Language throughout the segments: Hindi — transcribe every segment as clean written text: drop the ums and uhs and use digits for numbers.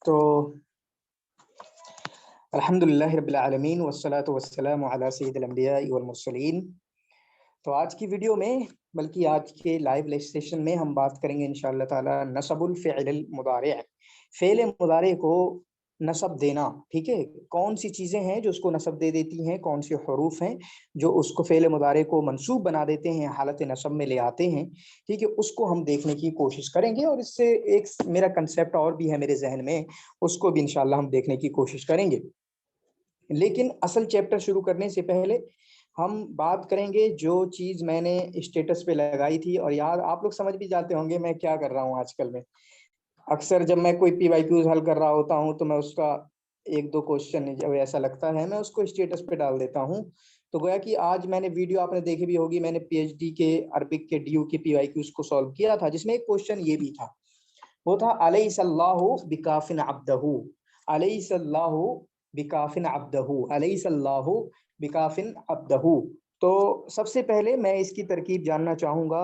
तो अल्हम्दुलिल्लाह रब्बिल आलमीन वस्सलातु वस्सलामु अला सय्यिदिल अंबिया वल मुरसलीन। तो आज की वीडियो में, बल्कि आज के लाइव सेशन में हम बात करेंगे इंशाअल्लाह ताला नसबुल फ़िअलिल मुदारि, फ़ेल मुदारि को नसब देना। ठीक है, कौन सी चीज़ें हैं जो उसको नसब दे देती हैं, कौन से हरूफ हैं जो उसको फ़ेल मुदारि को मंसूब बना देते हैं, हालत नसब में ले आते हैं। ठीक है, उसको हम देखने की कोशिश करेंगे और इससे एक मेरा कंसेप्ट और भी है मेरे ज़हन में, उसको भी इंशाअल्लाह हम देखने की कोशिश करेंगे। लेकिन असल चैप्टर शुरू करने से पहले हम बात करेंगे जो चीज़ मैंने स्टेटस पे लगाई थी, और यार आप लोग समझ भी जाते होंगे मैं क्या कर रहा हूँ आजकल में। अक्सर जब मैं कोई पीवाईक्यूज हल कर रहा होता हूँ तो मैं उसका एक दो क्वेश्चन जब ऐसा लगता है मैं उसको स्टेटस पे डाल देता हूँ। तो गोया कि आज मैंने वीडियो आपने देखी भी होगी, मैंने पीएचडी के अरबिक के डीयू के पीवाईक्यूज को सॉल्व किया था, जिसमें एक क्वेश्चन ये भी था, वो था अलैहिस्सल्लाहु बिकाफिन अब्दहू, अलैहिस्सल्लाहु बिकाफिन अब्दहू, अलैहिस्सल्लाहु बिकाफिन अब्दहू। तो सबसे पहले मैं इसकी तरकीब जानना चाहूंगा।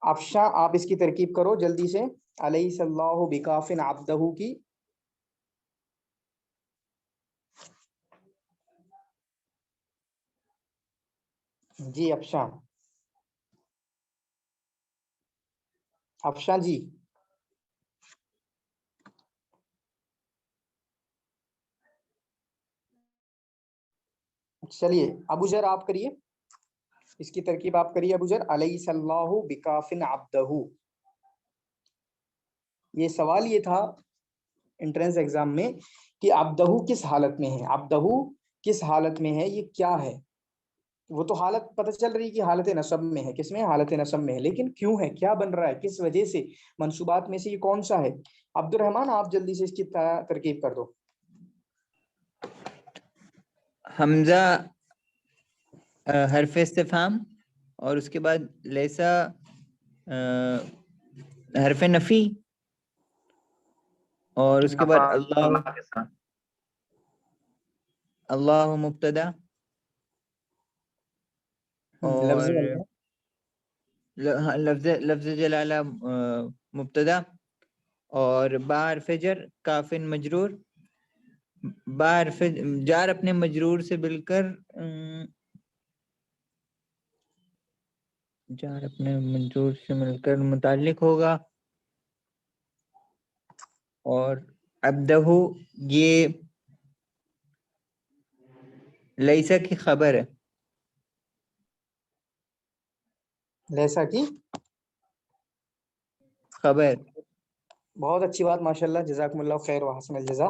अफशा, आप इसकी तरकीब करो जल्दी से, अलैहिस्सल्लाहु बिकाफिन अब्दहू की। जी अफशा, अफशा जी। चलिए अबूजर आप करिए, इसकी तरकीब आप करिए अबूजर, अलैहिस्सल्लाहु बिकाफिन अब्दहू। ये सवाल ये था एंट्रेंस एग्जाम में कि अब्दहू किस हालत में है, अब्दहू किस हालत में है, ये क्या है। वो तो हालत पता चल रही है कि हालत नसब में है, किसमें, हालत नसब में है, लेकिन क्यों है, क्या बन रहा है, किस वजह से, मंसूबात में से ये कौन सा है। अब्दुल रहमान आप जल्दी से इसकी तरकीब कर दो। हमजा हरफ इस्तिफहाम और उसके बाद लैसा हरफ नफी और उसके बाद अल्लाह, अल्लाह मुब्तदा और लफ्ज़ लफ्ज़ जलाला मुब्तदा और बार फजर काफिन मजरूर, बार जार अपने मजरूर से मिलकर जार अपने मजरूर से मिलकर मुताल्लिक होगा। और अब्दहू ये लैसा की खबर है, लैसा की खबर। बहुत अच्छी बात, माशाल्लाह, जज़ाकुमुल्लाह खैर व हसनल जज़ा।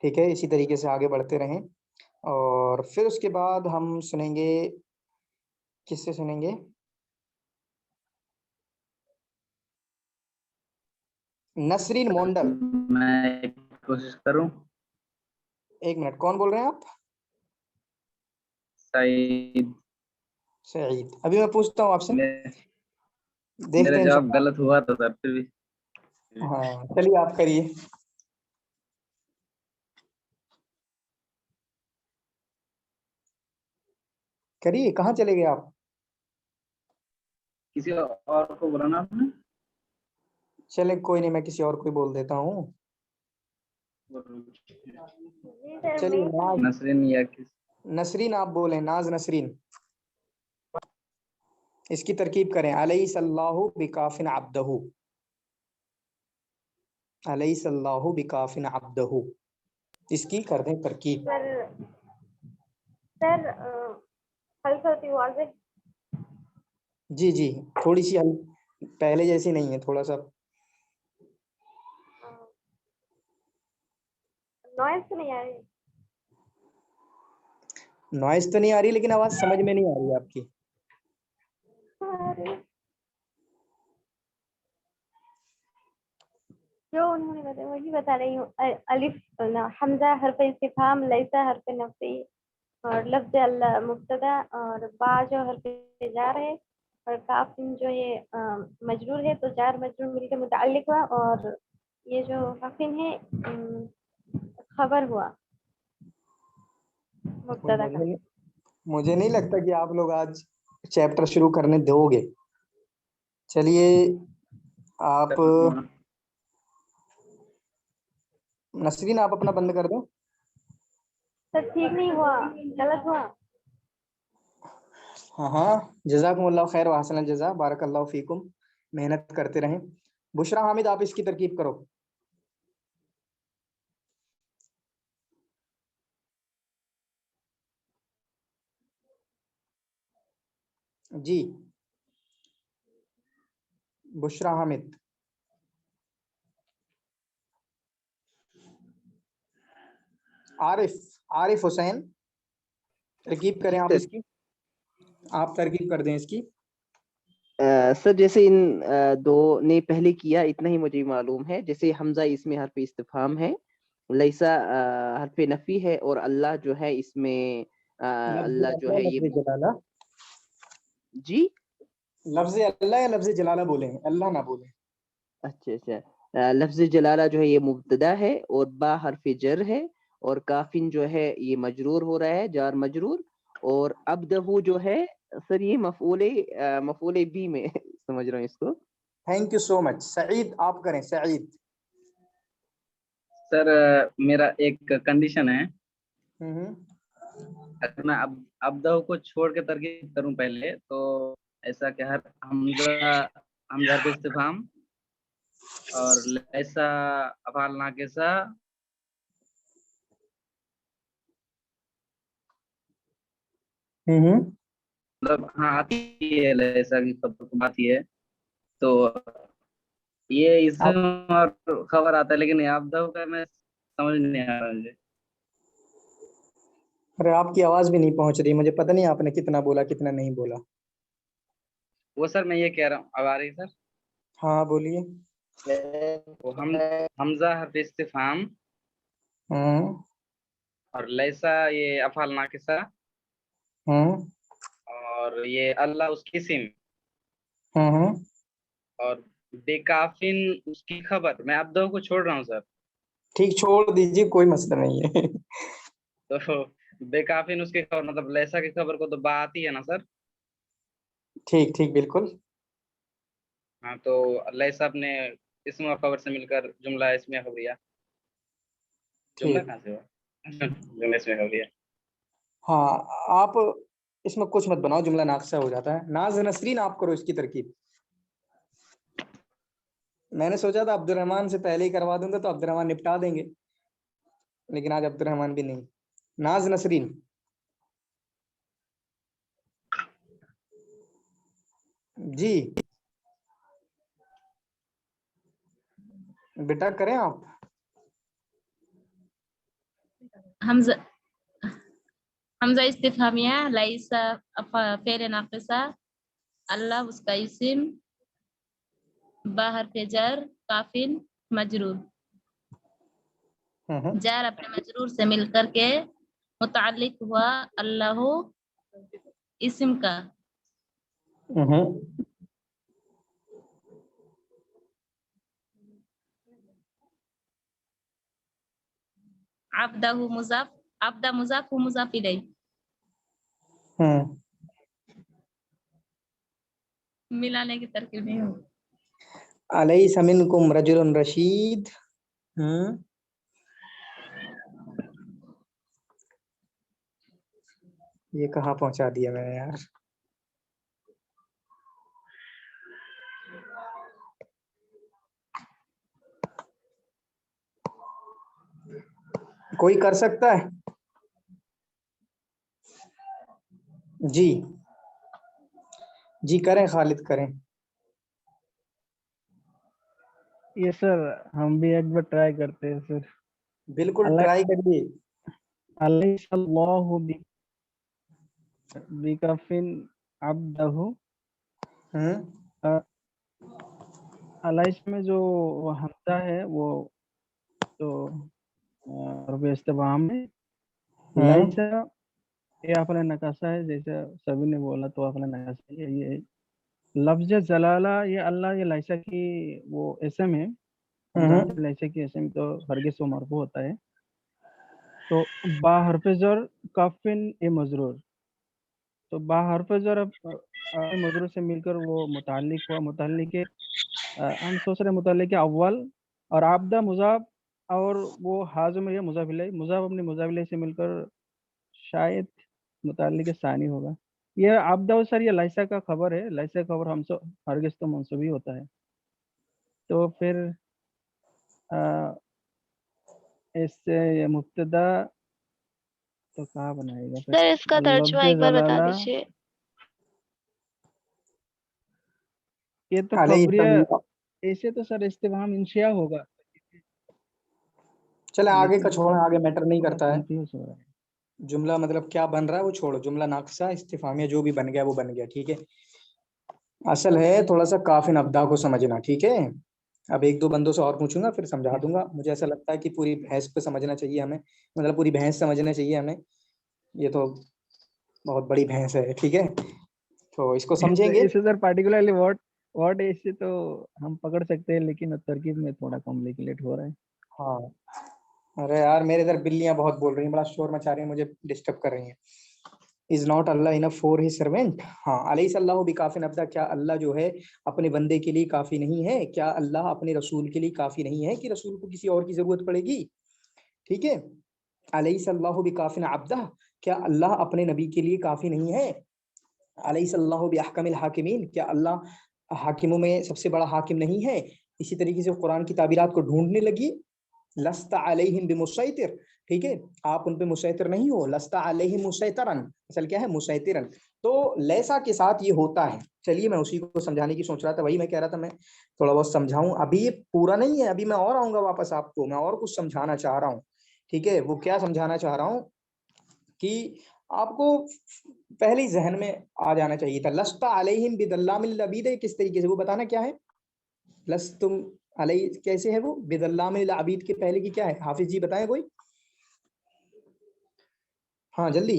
ठीक है, इसी तरीके से आगे बढ़ते रहें। और फिर उसके बाद हम सुनेंगे, किससे सुनेंगे, नसरीन मोंडल। मैं कोशिश करूं। एक मिनट, कौन बोल रहे हैं आप? सईद। सईद, अभी मैं पूछता हूँ आपसे, देखते मेरा हैं जवाब इंशाल्लाह। गलत हुआ था सर, फिर भी। हाँ चलिए आप करिए। करिए, कहाँ चले गए आप? किसी और को बुलाना आपने? चले कोई नहीं, मैं किसी और को ही बोल देता हूँ। चलिए नाज, नसरीन या किस? नसरीन आप बोले, नाज नसरीन, इसकी तरकीब करें, अलैहिस्सल्लाहु बिकाफिन अब्दहू, अलैहिस्सल्लाहु बिकाफिन अब्दहू, इसकी कर दें तरकीब। सर हल्का होती आवाज़ है। जी जी, थोड़ी सी पहले जैसी नहीं है, थोड़ा सा नॉइज तो नहीं आ रही? नॉइज तो नहीं आ रही, लेकिन आवाज समझ में नहीं आ रही आपकी। जो उन्होंने बताया वही बता रही हूँ। अलिफ हमजा हरफ इस्तिफहाम, लैसा हरफ नफी और लफ्ज़ अल्लाह मुब्तदा और बा जो हरफ जार है और काफिन जो ये मजरूर है, तो जार मजरूर मिलकर मुताल्लिक हुआ और ये जो काफिन है खबर हुआ मुब्तदा का। मुझे नहीं लगता कि आप लोग आज चैप्टर शुरू करने दोगे। चलिए आप नसरीन आप अपना बंद कर दो। सर ठीक नहीं हुआ, गलत हुआ। हाँ हाँ, जज़ाकुमुल्लाह खैर व अहसन जज़ा, बारकल्लाहु फीकुम, मेहनत करते रहें। बुशरा हामिद आप इसकी तरकीब करो। जी बुशरा हामिद। आरिफ आरिफ हुसैन तरकीब करें आप इसकी, आप तरकीब कर दें इसकी। सर जैसे इन दो ने पहले किया इतना ही मुझे मालूम है। जैसे हमजा इसमें हर्फ इस्तिफाम है, लैसा हर्फ नफी है, और अल्लाह जो है इसमें अल्लाह जो है ये लफ्ज़ जलाला, जी लफ्ज़ अल्लाह या लफ्ज़ जलाला बोले, अल्लाह ना बोले। अच्छा अच्छा, लफ्ज़ जलाला जो है ये मुब्तदा है, और बा हर्फ जर है, और काफिन जो है ये मजरूर हो रहा है, जार मजरूर। और अब्दहू जो है सर ये मफूले बी में समझ रहा हूँ इसको। Thank you so much. Saeed आप करें, सईद। सर मेरा एक कंडीशन है। हम्म। अगर मैं अब अब्दा को छोड़ के तरकीब करूं पहले, तो ऐसा कि हर हमजा हमजा पे इस्तिफाम और लैसा अफाल नाकिसा मतलब हाँ आती है, लैसा की खबर को आती है। तो ये आप इसम और खबर आता है, लेकिन ये अब्दा का मैं समझ नहीं आ रहा मुझे। अरे आपकी आवाज भी नहीं पहुंच रही, मुझे पता नहीं आपने कितना बोला कितना नहीं बोला। वो सर मैं ये कह रहा हूँ, अब आ रही है सर। हाँ बोलिए। वो हम हमजा हर्फ इस्तिफाम हम्म और लैसा ये अफाल नाकिसा हम्म और ये अल्लाह उसकी सिम हम्म। और बेकाफिन उसकी खबर। मैं अब्दा को छोड़ रहा हूँ सर। ठीक, छोड़ दीजिए, कोई मसला नहीं है। तो बेकाफिन उसकी खबर मतलब लैसा की खबर को तो बा आती है ना सर। ठीक ठीक बिल्कुल। हाँ तो लैसा अपने इसम और खबर से मिलकर जुमला इसमें खबरिया। जुमला ठीक। कहाँ से हुआ? जुमला इसमें खबरिया। हाँ आप इसमें कुछ मत बनाओ, जुमला नाकसा हो जाता है। नाज नसरीन आप करो इसकी तरकीब। मैंने सोचा था अब्दुलरहमान से पहले ही करवा दूंगा तो अब्दुलरहमान निपटा देंगे, लेकिन आज अब्दुलरहमान भी नहीं। नाज नसरीन। जी बेटा करें आप। हमजा हमजा इस्तिफामिया लैसा फेर नाकिसा अल्लाह उसका इस्म बाहर पे जार काफिन मजरूर। जार अपने मजरूर से मिलकर के मुताल्लिक हुआ अल्लाह इस्म का। अब्दाहु मुजाफ, अब्दा मुजाफ हु मुजाफ इलैह। मिलाने की तरकीब नहीं हो। अलैसा मिनकुम रजुलन रशीद। ये कहाँ पहुंचा दिया मैंने यार। कोई कर सकता है? जी जी करें, खालिद करें। ये सर हम भी एक बार ट्राई करते हैं सर। बिल्कुल ट्राई करिए। अलैहिस्सलाहु बिकाफिन अब्दहु। अलैस में जो हमजा है वो तो हर्फ इस्तिफहाम है। लैसा ये आपने नकाशा है, जैसे सभी ने बोला तो आपने नकाशा है। ये लफ्ज जलाला ये अल्लाह ये लैसा की वो इसम है। हम जानते हैं लैसा की इसम तो हरगिज़ वो मरफू होता है। तो बा हर्फ जर काफिन ए मजरूर, तो बा हर्फ जर मजरूर से मिलकर वो मुताल्लिक हुआ। मुताल्लिक हम सोच रहे मुताल्लिक अव्वल और आबदा मुजाफ और वो हाज में यह मुजाफ इलैह, मुजाफ अपने मुजाफ इलैह से मिलकर शायद मुताल्लिक सानी होगा। यह अब्दा सर, ये लैसा का खबर है, लैसा का खबर हमसे हरगिज़ तो मंसूबी होता है। तो फिर इससे ये मुब्तदा तो कहाँ बनाएगा फिर? सर इसका तर्जुमा एक बार बता जलाला, दीजिए। ये तो अलैहि खबरिया, सल्लाम। ऐसे तो सर इस्तिफहाम इंशिया होगा, चले आगे का लेकिन छोड़, आगे मैटर नहीं थोड़ा करता है। कंफ्यूज हो रहा है। जुमला मतलब क्या बन रहा है वो छोड़ो, जुमला नाक़िसा इस्तिफामिया जो भी बन गया वो बन गया, ठीक है। असल है थोड़ा सा काफिन अब्दा को समझना, ठीक है। अब एक दो बंदों से और पूछूंगा फिर समझा जी सर। दूंगा। मुझे ऐसा लगता है कि पूरी भैंस पे समझना चाहिए हमें, मतलब पूरी भैंस समझना चाहिए हमें। ये तो बहुत बड़ी भैंस है, ठीक है। तो इसको समझेंगे। इसे सर पार्टिकुलरली व्हाट ऐसे तो हम पकड़ सकते हैं, लेकिन तरकीब में थोड़ा कॉम्प्लिकेटेड हो रहा है। हाँ, अरे यार मेरे इधर बिल्लियां बहुत बोल रही हैं, बड़ा शोर मचा रही हैं, मुझे डिस्टर्ब कर रही हैं। Is not Allah enough for his servant. हाँ, अलैहिस्सलाहु बिकाफिन अब्दा, क्या अल्लाह जो है अपने बंदे के लिए काफी नहीं है? क्या अल्लाह अपने रसूल के लिए काफी नहीं है कि रसूल को किसी और की जरूरत पड़ेगी? ठीक है। अलैहिस्सलाहु बिकाफिन अब्दा, क्या अल्लाह अपने नबी के लिए काफी नहीं है? अलैहिस्सलाहु बिअहकमिल हाकिमीन, क्या अल्लाह हाकिमों में सबसे बड़ा हाकिम नहीं है? इसी तरीके से कुरान की ताबीरात को ढूंढने लगी। लस्ता अलैहिम बिमुसैतिर, ठीक है, आप उन पे मुसैतिर नहीं हो। लस्ता अलैहिम मुसैतरन, असल क्या है? मुसैतिरन। तो लैसा के साथ ये होता है। चलिए मैं उसी को समझाने की सोच रहा था, वही मैं कह रहा था मैं थोड़ा बहुत समझाऊं। अभी ये पूरा नहीं है, अभी मैं और आऊंगा वापस आपको, मैं और कुछ समझाना चाह रहा हूँ, ठीक है। वो क्या समझाना चाह रहा हूँ कि आपको पहले ही जहन में आ जाना चाहिए था। लस्ता अलैहिम बिदल्लामिल अबीद, किस तरीके से वो बताना क्या है? लस्तुम अलै कैसे है वो? बिदल्लामिल अबीद के पहले की क्या है? हाफिज जी बताएं कोई। हाँ जल्दी।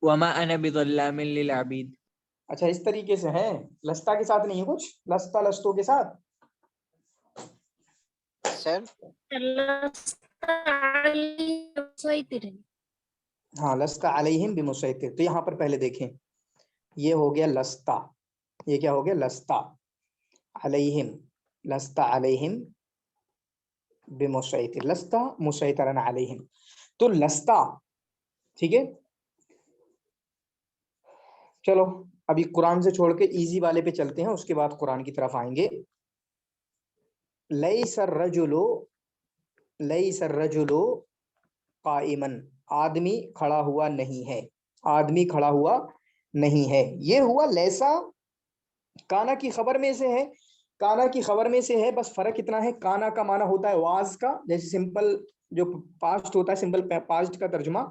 वमा अना बिज़ल्लामिन लिल अबीद। अच्छा इस तरीके से है, लस्ता के साथ नहीं है कुछ? लस्ता लस्तों के साथ सर हाँ, लस्ता अलैहिम बिमुसैतिर। तो यहाँ पर पहले देखें, ये हो गया लस्ता, ये क्या हो गया? लस्ता अलैहिम, लस्ता अलैहिम बिमुसैतिर, लस्ता मुसैतरन अलैहिम। तो लस्ता, ठीक है। चलो अभी कुरान से छोड़ के इजी वाले पे चलते हैं, उसके बाद कुरान की तरफ आएंगे। लैसर रजुलो, लैसर रजुलो काइमन, आदमी खड़ा हुआ नहीं है, आदमी खड़ा हुआ नहीं है। ये हुआ लैसा, काना की खबर में से है, काना की खबर में से है। बस फर्क इतना है, काना का माना होता है वाज का, जैसे सिंपल जो पास्ट होता है, सिंपल पास्ट का तर्जुमा,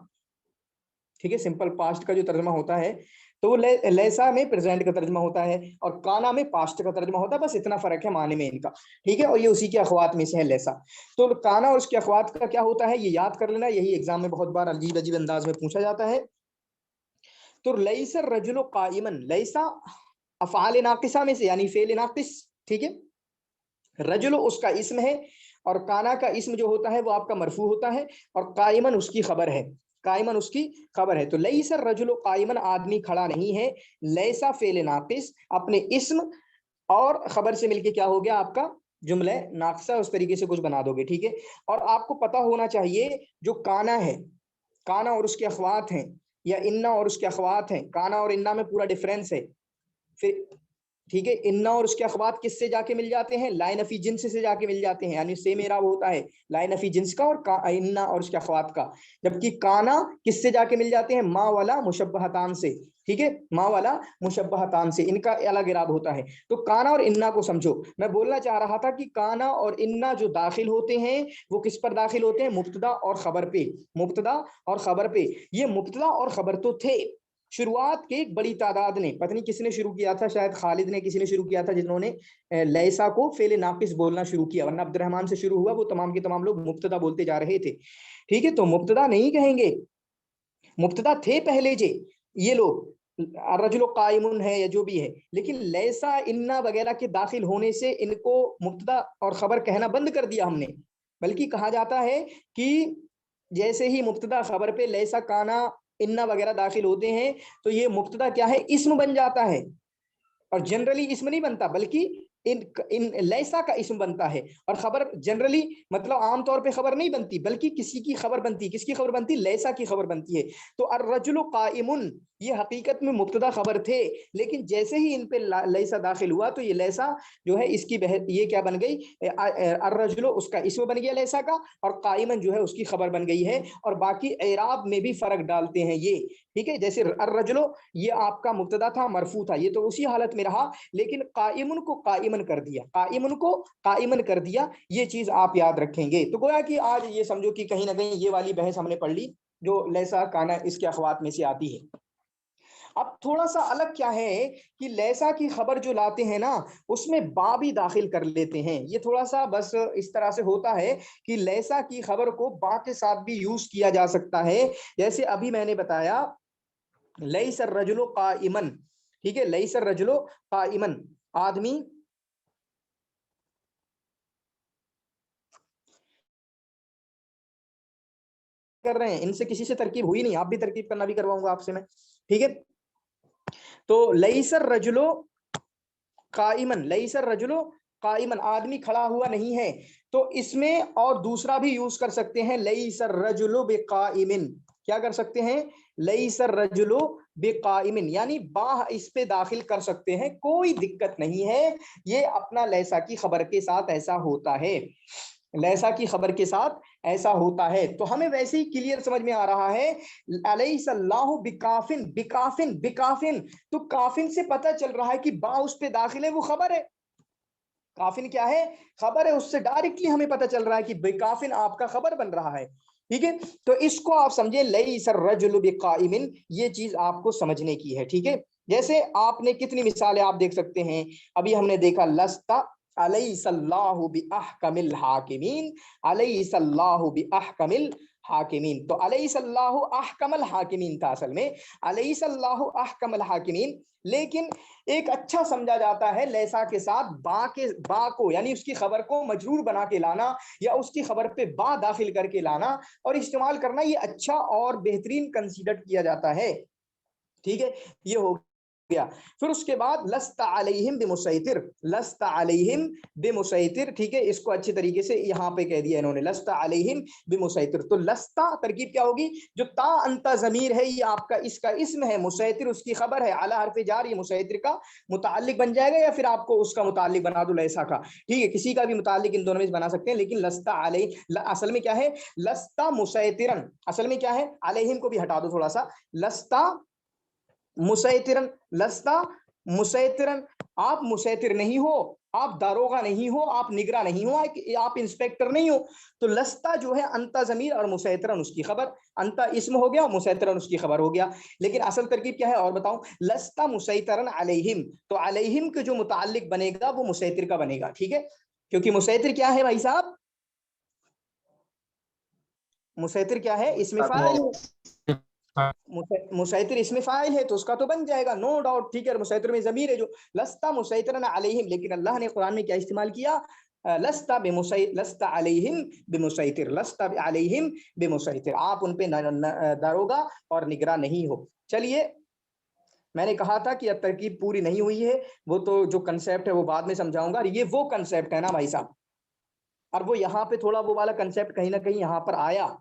ठीक है। सिंपल पास्ट का जो तर्जुमा होता है तो वो लैसा में प्रेजेंट का तर्जुमा होता है, और काना में पास्ट का तर्जुमा होता है। बस इतना फर्क है माने में इनका, ठीक है। और ये उसी के अखवात में से है लैसा। तो काना और उसके अखवात का क्या होता है ये याद कर लेना, यही एग्जाम में बहुत बार अजीब अजीब अंदाज में पूछा जाता है। तो लैसर रजुल काइमन, लैसा अफ़आल नाकिसा में से, यानी फेल नाकिस, ठीक है। रजुल उसका इस्म है, और काना का इस्म जो होता है वो आपका मरफू होता है, और काइमन उसकी खबर है, काइमन उसकी खबर है। तो लैसर रजुल काइमन, आदमी खड़ा नहीं है। लैसा फेल नाकिस, अपने इस्म और खबर से मिलके क्या हो गया आपका? जुमला नाक़िसा, उस तरीके से कुछ बना दोगे, ठीक है। और आपको पता होना चाहिए जो काना है, काना और उसके अखवात हैं, या इन्ना और उसके अखवात हैं, काना और इन्ना में पूरा डिफरेंस है। फिर ठीक है, इन्ना और उसके अखवात किससे जाके मिल जाते हैं? लाइन नफी जिन्स से जाके मिल जाते हैं, यानी सेम एराब होता है लाइन नफी जिन्स का और इन्ना और उसके अखवात का। जबकि काना किससे जाके मिल जाते हैं? मा वाला मुशब्बहतान से, ठीक है, मा वाला मुशब्बहतान से, इनका अलग इराब होता है। तो काना और इन्ना को समझो। मैं बोलना चाह रहा था कि काना और इन्ना जो दाखिल होते हैं वो किस पर दाखिल होते हैं? मुब्तदा और खबर पे, मुब्तदा और खबर पे। ये मुब्तदा और खबर तो थे, शुरुआत के एक बड़ी तादाद ने, पता नहीं किसने शुरू किया था, शायद खालिद ने, किसी ने शुरू किया था, जिन्होंने लैसा को फेले नाकिस बोलना शुरू किया, वरना अब्दुर्रहमान से शुरू हुआ, वो तमाम के तमाम लोग मुब्तदा बोलते जा रहे थे, ठीक है। तो मुब्तदा नहीं कहेंगे, मुब्तदा थे पहले जे ये लोग, रजुल कायमुन है या जो भी है, लेकिन लैसा इन्ना वगैरह के दाखिल होने से इनको मुब्तदा और खबर कहना बंद कर दिया हमने। बल्कि कहा जाता है कि जैसे ही मुब्तदा खबर पे लैसा काना इन्ना वगैरह दाखिल होते हैं तो ये मुब्तदा क्या है? इस्म बन जाता है। और जनरली इस्म नहीं बनता, बल्कि इन लैसा का इस्म बनता है। और खबर जनरली मतलब आमतौर पे खबर नहीं बनती, बल्कि किसी की खबर बनती। किसकी खबर बनती? लैसा की खबर बनती है। तो अर्रजुलु काइमुन ये हकीकत में मुब्तदा खबर थे, लेकिन जैसे ही इन पे लैसा दाखिल हुआ तो ये लैसा जो है इसकी ये क्या बन गई? अर्रजुलु उसका इस्म बन गया लैसा का, और काइमन जो है उसकी खबर बन गई है। और बाकी एराब में भी फर्क डालते हैं ये, ठीक है। जैसे अर्रजुलु ये आपका मुब्तदा था, मरफू था, ये तो उसी हालत में रहा, लेकिन काइमुन को काइमन कर दिया, काइमुन को काइमन कर दिया। ये चीज आप याद रखेंगे। तो गोया कि आज ये समझो कि कहीं ना कहीं ये वाली बहस हमने पढ़ ली जो लैसा काना इसके अखवात में से आती है। अब थोड़ा सा अलग क्या है कि लैसा की खबर जो लाते हैं ना उसमें बा भी दाखिल कर लेते हैं। ये थोड़ा सा बस इस तरह से होता है कि लैसा की खबर को बा के साथ भी यूज किया जा सकता है। जैसे अभी मैंने बताया लैसर रजुलो काइमन, ठीक है, लैसर रजुलो काइमन, आदमी कर रहे हैं, इनसे किसी से तरकीब हुई नहीं, आप भी तरकीब करना भी करवाऊंगा आपसे मैं, ठीक है। तो लैसर रजुलो काइमन, लैसर रजुलो काइमन, आदमी खड़ा हुआ नहीं है। तो इसमें और दूसरा भी यूज कर सकते हैं, लैसर रजुलो बिकाइमिन। क्या कर सकते हैं? लैसर रजुलो बिकाइमिन, यानी बाह इस पे दाखिल कर सकते हैं, कोई दिक्कत नहीं है। ये अपना लैसा की खबर के साथ ऐसा होता है, लैसा की खबर के साथ ऐसा होता है। तो हमें वैसे ही क्लियर समझ में आ रहा है अलैहिस्सलाहु बिकाफिन, बिकाफिन, बिकाफिन, तो काफिन से पता चल रहा है कि बा उस पे दाखिल है, वो खबर है। काफिन क्या है? खबर है, उससे डायरेक्टली हमें पता चल रहा है कि बिकाफिन आपका खबर बन रहा है, ठीक है। तो इसको आप समझे लैसर रजुलु बिकाइमिन, ये चीज आपको समझने की है, ठीक है। जैसे आपने कितनी मिसालें आप देख सकते हैं, अभी हमने देखा लस्ता अलैहिस्सलाहु बिअहकमिल हाकिमीन, अलैहिस्सलाहु बिअहकमिल हाकिमीन। तो अलैहिस्सलाहु अहकमल हाकिमीन था असल में, अलैहिस्सलाहु अहकमल हाकिमीन। लेकिन एक अच्छा समझा जाता है लैसा के साथ बा को यानी उसकी खबर को मजरूर बना के लाना, या उसकी खबर पे बा दाखिल करके लाना और इस्तेमाल करना, ये अच्छा और बेहतरीन कंसीडर किया जाता है, ठीक है। ये हो गया। फिर उसके बाद लस्ता अलैहिम बिमुसैतिर, लस्ता अलैहिम बिमुसैतिर, ठीक है। इसको अच्छे तरीके से यहाँ पे कह दिया इन्होंने, लस्ता अलैहिम बिमुसैतिर। तो लस्ता तरकीब क्या होगी? जो ता अंता जमीर है ये आपका इसका इस्म है, मुसैतिर उसकी खबर है, आला हरफ जार ये मुसैतिर का मुताल्लिक बन जाएगा, या फिर आपको उसका मुताल्लिक बना दो लैसा का, ठीक है। किसी का भी मुताल्लिक इन दोनों में बना सकते हैं। लेकिन लस्ता अलैहि असल में क्या है? लस्ता मुसैतिरन, असल में क्या है? अलैहिम को भी हटा दो थोड़ा सा, लस्ता मुसैतिरन, लस्ता मुसैतिरन, आप मुसैतिर नहीं हो, आप दारोगा नहीं हो, आप निगरा नहीं हो, आप इंस्पेक्टर नहीं हो। तो लस्ता जो है अंता जमीर और मुसैतिरन उसकी खबर, अंता इस्म हो गया, मुसैतिरन उसकी खबर हो गया। लेकिन असल तरकीब क्या है और बताऊं? लस्ता मुसैतिरन अलैहिम, तो अलैहिम के जो मुताल्लिक बनेगा वो मुसैतिर का बनेगा, ठीक है। क्योंकि मुसैतिर क्या है भाई साहब? मुसैतिर क्या है? इसमें फाइल, मुसैतिर इसमें फाइल है तो उसका तो बन जाएगा, नो डाउट, ठीक है। मुसैतिर में जमीर है जो लस्ता मुसैतिरन अलैहिम, लेकिन अल्लाह ने कुरान में क्या इस्तेमाल किया? लस्ता लस्ता अलैहिम बिमुसैतिर, लस्ता अलैहिम बिमुसैतिर, आप उन पे दारोगा और निगरान नहीं हो। चलिए, मैंने कहा था कि अब तरकीब पूरी नहीं हुई है, वो तो जो कंसेप्ट है वो बाद में समझाऊंगा। ये वो कंसेप्ट है ना भाई साहब, और वो यहाँ पे थोड़ा वो वाला कंसेप्ट कहीं ना कहीं यहाँ पर आया।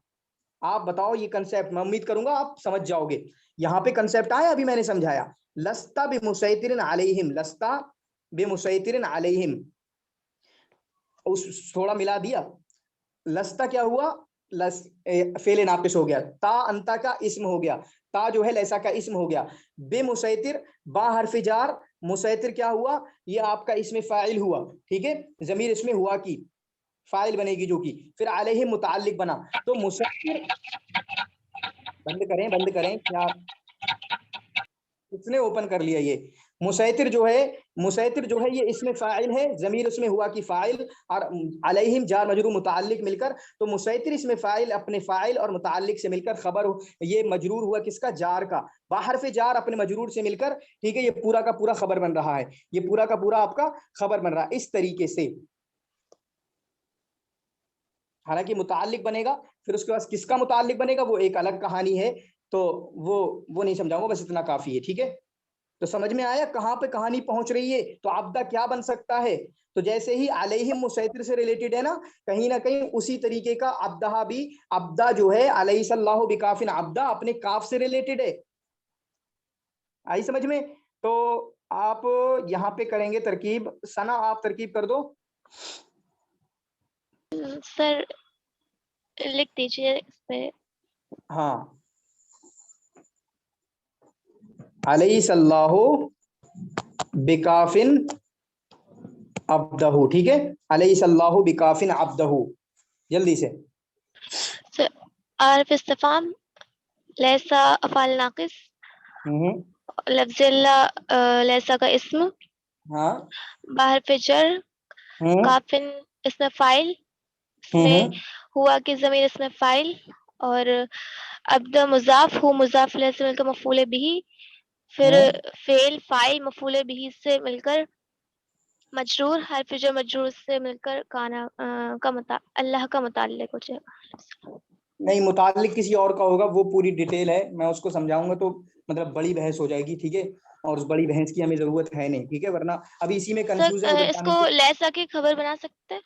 आप बताओ ये कंसेप्ट, मैं उम्मीद करूंगा आप समझ जाओगे। यहाँ पे कंसेप्ट आया, अभी मैंने समझाया, लस्ता बिमुसैतिरिन अलैहिम, लस्ता बिमुसैतिरिन अलैहिम, उस थोड़ा मिला दिया। लस्ता क्या हुआ? फेले नाकिस हो गया, ता अंता का इस्म हो गया, ता जो है लैसा का इस्म हो गया। बेमुसैतिर बा हरफ जार, मुसैतिर क्या हुआ? ये आपका इसमें फाइल हुआ, ठीक है। जमीर इसमें हुआ की फाइल बनेगी जो की, फिर अलैहि मुताल्लिक बना। तो मुसैतिर, बंद करें क्या? किसने ओपन कर लिया? ये मुसैतिर जो है ये इसमें फाइल है, जमीर उसमें हुआ की फाइल, और अलैहिम जार मजरूर मुताल्लिक मिलकर, तो मुसैतिर इसमें फाइल अपने फाइल और मुताल्लिक से मिलकर खबर, ये मजरूर हुआ किसका? जार का, बाहर से जार अपने मजरूर से मिलकर, ठीक है। ये पूरा का पूरा खबर बन रहा है, ये पूरा का पूरा आपका खबर बन रहा है इस तरीके से। हालांकि मुताल्लिक बनेगा, फिर उसके बाद किसका मुताल्लिक बनेगा वो एक अलग कहानी है, तो वो नहीं समझाऊंगा, बस इतना काफी है, ठीक है। तो समझ में आया कहाँ पे कहानी पहुंच रही है। तो अब्दा क्या बन सकता है, तो जैसे ही अलैहिम मुसैतिर से रिलेटेड है ना कहीं उसी तरीके का अब्दा भी, अब्दा जो है अलैहिस्सलाहु बिकाफिन अब्दा अपने काफ से रिलेटेड है। आई समझ में। तो आप यहाँ पे करेंगे तरकीब, सना आप तरकीब कर दो। सर लिख दीजिए इस पे। हाँ, अलैहिस्सलाहु बिकाफिन अब्दहू, ठीक है, अलैहिस्सलाहु बिकाफिन अब्दहू, जल्दी से। सर आरफ इस्तिफाम लैसा अफ़ाल नाकिस, लफ्ज़ लैसा का इस्म, हाँ, बाहर पे जर, काफिन इसमें फाइल, इसमें हुआ की ज़मीर इसमें फाइल, और अब्द मुज़ाफ हु मुज़ाफ इलैहि से मिलकर मफ़ूल बिही, फिर फेल फाइल मफ़ूल बिही से मिलकर मजरूर, हर्फ जर मजरूर से मिलकर काना का अल्लाह का मुताल्लिक हो जाएगा। नहीं, मुताल्लिक किसी और का होगा, वो पूरी डिटेल है, मैं उसको समझाऊंगा तो मतलब बड़ी बहस हो जाएगी, ठीक है, और उस बड़ी बहस की हमें जरूरत है नहीं, ठीक है, वरना अभी इसी में कंफ्यूजन सर उधर इसको लैसा की खबर बना सकते हैं?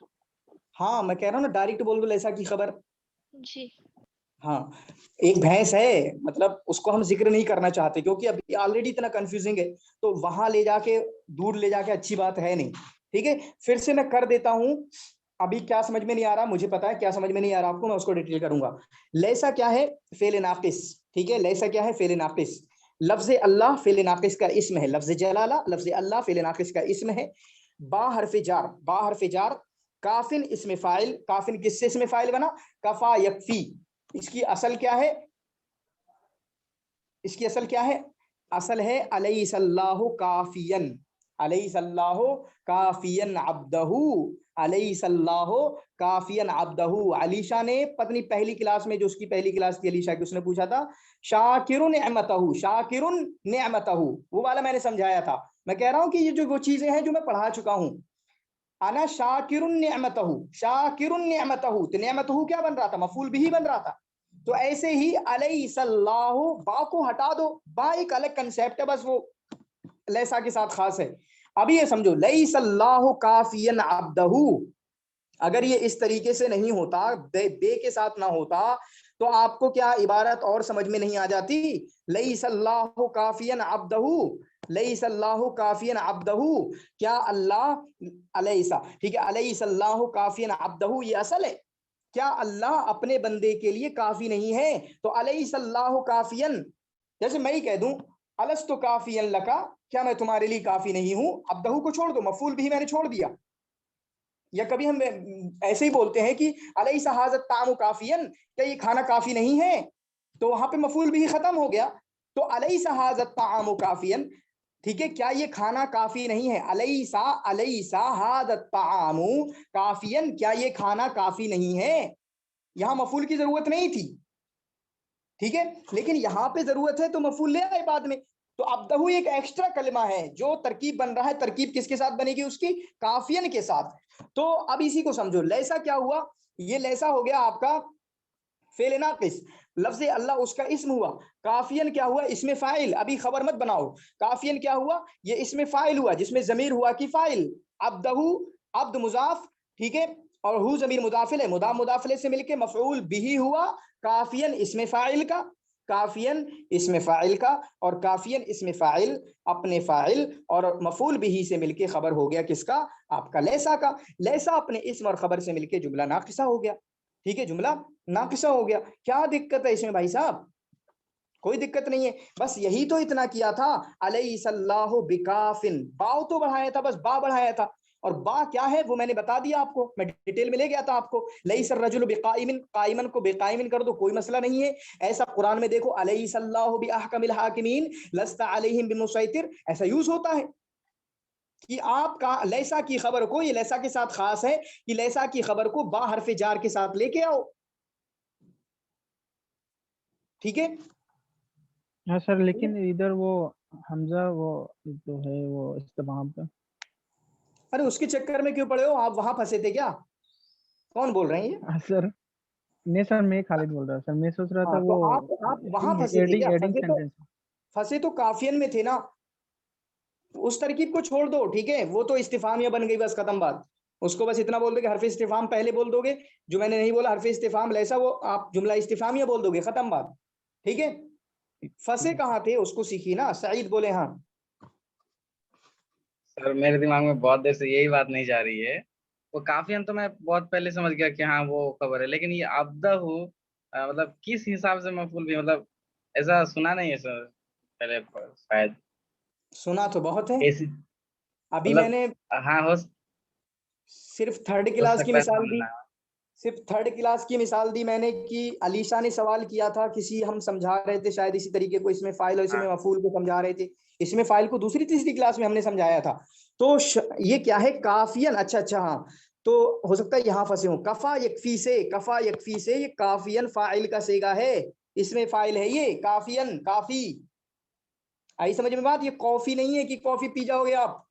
हाँ, मैं कह रहा हूँ ना, डायरेक्ट बोल दो लैसा की खबर। जी हाँ, एक भैंस है, मतलब उसको हम जिक्र नहीं करना चाहते क्योंकि अभी ऑलरेडी इतना कंफ्यूजिंग है, तो वहां ले जाके दूर ले जाके अच्छी बात है नहीं, ठीक है। फिर से मैं कर देता हूं, अभी क्या समझ में नहीं आ रहा, मुझे पता है क्या समझ में नहीं आ रहा आपको, मैं उसको डिटेल करूंगा। लैसा क्या है, फेल नाकिस, ठीक है, लैसा क्या है, फेल नाकिस। लफ्ज अल्लाह फेल नाकिस का इस्म है, लफ्ज जलाला लफ्ज अल्लाह फेल नाकिस का इस्म है। बा हरफ जार, बा हरफ जार, काफिन इसमें फाइल, काफिन किससे इसमें फाइल बना, कफा यकफी। इसकी असल क्या है, इसकी असल क्या है, असल है अलैहिस्सलाहु काफियन, अलैहिस्सलाहु काफियन अब्दहू, अलैहिस्सलाहु काफियन अब्दहू। अलीशा ने पत्नी पहली क्लास में, जो उसकी पहली क्लास थी अलीशा की, उसने पूछा था शाकिरुन निअमतहू, शाकिरुन निअमतहू, वो वाला मैंने समझाया था। मैं कह रहा हूं कि ये जो वो चीजें हैं जो मैं पढ़ा चुका हूं, अना शाकिरुन निअमतहू, शाकिरुन निअमतहू, तो निअमतहू क्या बन रहा था, मफूल बिही बन रहा था। तो ऐसे ही अलैहिस्सलाहु, बा को हटा दो, बा एक अलग कंसेप्ट है, बस वो लैसा के साथ खास है। अभी ये समझो, लैसल्लाहु काफियन अब्दहू, अगर ये इस तरीके से नहीं होता, बे के साथ ना होता, तो आपको क्या इबारत और समझ में नहीं आ जाती, लैसल्लाहु काफियन अब्दहू, लैसल्लाहु काफियन अब्दहू, क्या अल्लाह अलैसा, ठीक है, अलैसल्लाहु काफियन अब्दहू, ये असल है, क्या अल्लाह अपने बंदे के लिए काफी नहीं है। तो अलैहिस्सलाहु काफियन, जैसे मैं ही कह दूं अलस्तु काफियन लका, क्या मैं तुम्हारे लिए काफी नहीं हूं, अब्दहू को छोड़ दो, मफूल भी मैंने छोड़ दिया। या कभी हम ऐसे ही बोलते हैं कि अलैसा हाज़ा तामु काफियन, क्या ये खाना काफी नहीं है, तो वहां पे मफूल भी खत्म हो गया। तो अलैसा हाज़ा तामु काफियन, ठीक है, क्या ये खाना काफी नहीं है, अलैसा अलैसा हाज़ा तामु काफियन, क्या ये खाना काफी नहीं है, यहां मफूल की जरूरत नहीं थी, ठीक है, लेकिन यहां पे जरूरत है तो मफूल ले आए बाद में। तो अब्दहू एक एक्स्ट्रा कलमा है, जो तरकीब बन रहा है, तरकीब किसके साथ बनेगी, उसकी काफियन के साथ। तो अब इसी को समझो, लैसा क्या हुआ, ये लैसा हो गया आपका फेल नाकिस, लफ्ज अल्लाह उसका इस्म हुआ, काफियन क्या हुआ, इसमें फाइल, अभी खबर मत बनाओ, काफियन क्या हुआ, ये इसमें फाइल हुआ, जिसमें जमीर हुआ कि फाइल, अब्दहू अब्द मुजाफ, ठीक है, और हु जमीर मुदाफिल है, मुदाफिले से मिलके मफऊल बिही हुआ, काफियन इसमें फाइल का, काफियन इसमें फाइल का, और काफियन इसमें फाइल अपने फाइल और मफूल बिही से मिलके खबर हो गया किसका, आपका लैसा का। लैसा अपने इस्म और खबर से मिलके जुमला नाकिसा हो गया, ठीक है, जुमला नाकिसा हो गया। क्या दिक्कत है इसमें भाई साहब, कोई दिक्कत नहीं है, बस यही तो इतना किया था, अलैहिस्सलाहु बिकाफिन, बाव तो बढ़ाया था, बस बा बढ़ाया था, और बा क्या है वो मैंने बता दिया आपको, मैं डिटेल में ले गया था आपको। लैसर रजुल बिकाइमिन, काइमन को बेकाइमिन कर दो, कोई मसला नहीं है, ऐसा कुरान में देखो, अलैहिस्सलाहु बिअहकमिल हाकिमीन लस्ता अलैहिम बिमुसैतिर, ऐसा यूज होता है कि आपका लैसा की खबर को, ये लैसा के साथ खास है कि लैसा की खबर को बा हरफ जार के साथ लेके आओ, ठीक है। हाँ सर, लेकिन इधर वो हमजा वो जो है वो इस्तेमाल पे। अरे उसके चक्कर में क्यों पड़े हो आप, वहां फंसे थे क्या, कौन बोल रहे हैं ये? हाँ सर, नहीं सर, मैं खालिद बोल रहा सर, मैं सोच रहा था हाँ, तो वो आप वहां फंसे थे एडिंग क्या, एडिंग सेंटेंस। फंसे तो काफियन में थे ना, उस तरकीब को छोड़ दो, ठीक है, वो तो इस्तिफामिया बन गई, बस खत्म बात। उसको बस इतना बोल दो कि हरफ इस्तिफाम पहले बोल दोगे, जो मैंने नहीं बोला हरफ इस्तिफाम लैसा, वो आप जुमला इस्तिफामिया बोल दोगे, खत्म बात, ठीक है। फंसे कहाँ थे उसको सीखिए ना। सईद बोले हाँ। सर मेरे दिमाग में बहुत देर से यही बात नहीं जा रही है। वो काफियन तो मैं बहुत पहले समझ गया कि हाँ वो खबर है, लेकिन ये अब्दहु मतलब किस हिसाब से मफूल भी, मतलब ऐसा सुना नहीं है सर पहले शायद। सुना तो बहुत है, ऐसी अभी मतलब, मैंने हाँ सिर्फ थर्ड हो क्लास की सकता है मिसाल समझ दी, ना आए। सिर्फ थर्ड क्लास की मिसाल दी मैंने कि अलीशा ने सवाल किया था, किसी हम समझा रहे थे शायद इसी तरीके को, इसमें फाइल और इसमें हाँ मफूल को समझा रहे थे, इसमें फाइल को दूसरी तीसरी क्लास में हमने समझाया था। तो ये क्या है, काफियन, अच्छा अच्छा हाँ, तो हो सकता है यहाँ फंसे हो। कफा यकफी से, कफा यकफी से, ये काफियन फाइल का सेगा है, इसमें फाइल है ये काफियन, काफी। आई समझ में बात, ये कॉफी नहीं है कि कॉफी पी जाओगे आप,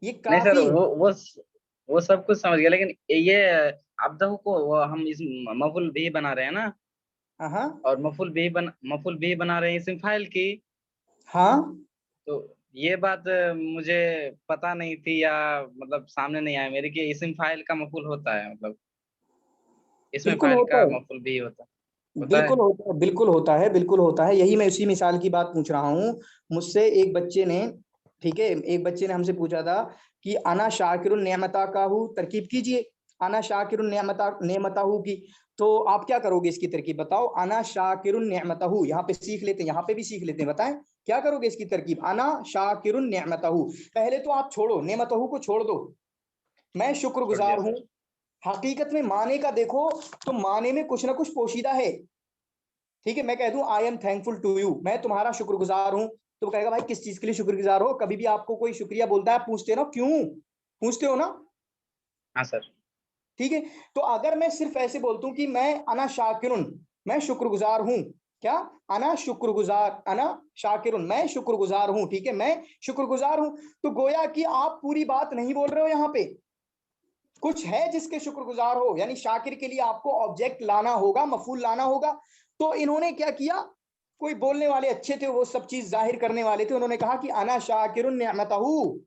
ये नहीं सर, काफी। वो सब कुछ समझ गया, लेकिन ये अब्दहु को वो हम इस मफूल भी बना रहे हैं ना, हाँ और मफूल भी बना रहे हैं इस्म फाइल की। हाँ, तो ये बात मुझे पता नहीं थी, या मतलब सामने नहीं आया मेरे कि इस्म फाइल का मफूल होता है, मतलब इसमें बिल्कुल फाइल होता का है, मफूल भी होता है। बिल्कुल होता है, बिल्कुल होता है, बिल्कुल होता है। यही मैं उसी मिसाल की बात पूछ रहा हूँ। मुझसे एक बच्चे ने, ठीक है, एक बच्चे ने हमसे पूछा था कि अना शाकिरुन नेमता का हूँ, तरकीब कीजिए, अना शाकिरुन नेमता हूँ की। तो आप क्या करोगे इसकी तरकीब बताओ। अना शाकिरुन नेमता हूँ, यहाँ पे सीख लेते हैं, यहाँ पे भी सीख लेते हैं, बताएं क्या करोगे इसकी तरकीब। अना शाकिरुन नेमता हूँ, पहले तो आप छोड़ो, नेमता हूँ को छोड़ दो, मैं छोड़ दिया शुक्रगुजार हूँ। सर। हकीकत में माने का देखो तो माने में कुछ ना कुछ पोशीदा है, ठीक है। मैं कह दूं I am thankful to you, मैं तुम्हारा शुक्रगुजार हूं, तो वो कहेगा भाई किस चीज के लिए शुक्रगुजार हो। कभी भी आपको कोई शुक्रिया बोलता है, आप पूछते हो ना क्यों, पूछते हो ना, हाँ सर। ठीक है। तो अगर मैं सिर्फ ऐसे बोलता हूं कि मैं अना शाकिरुन, मैं शुक्रगुजार हूं, क्या, अना शुक्रगुजार, अना शाकिरुन, मैं शुक्रगुजार हूं, ठीक है, मैं शुक्रगुजार हूं, तो गोया कि आप पूरी बात नहीं बोल रहे हो, यहाँ पे कुछ है जिसके शुक्रगुजार हो, यानी शाकिर के लिए आपको ऑब्जेक्ट लाना होगा, मफूल लाना होगा। तो इन्होंने क्या किया, कोई बोलने वाले अच्छे थे, वो सब चीज जाहिर करने वाले थे, उन्होंने कहा कि अना शाकिरुन निअमतहू,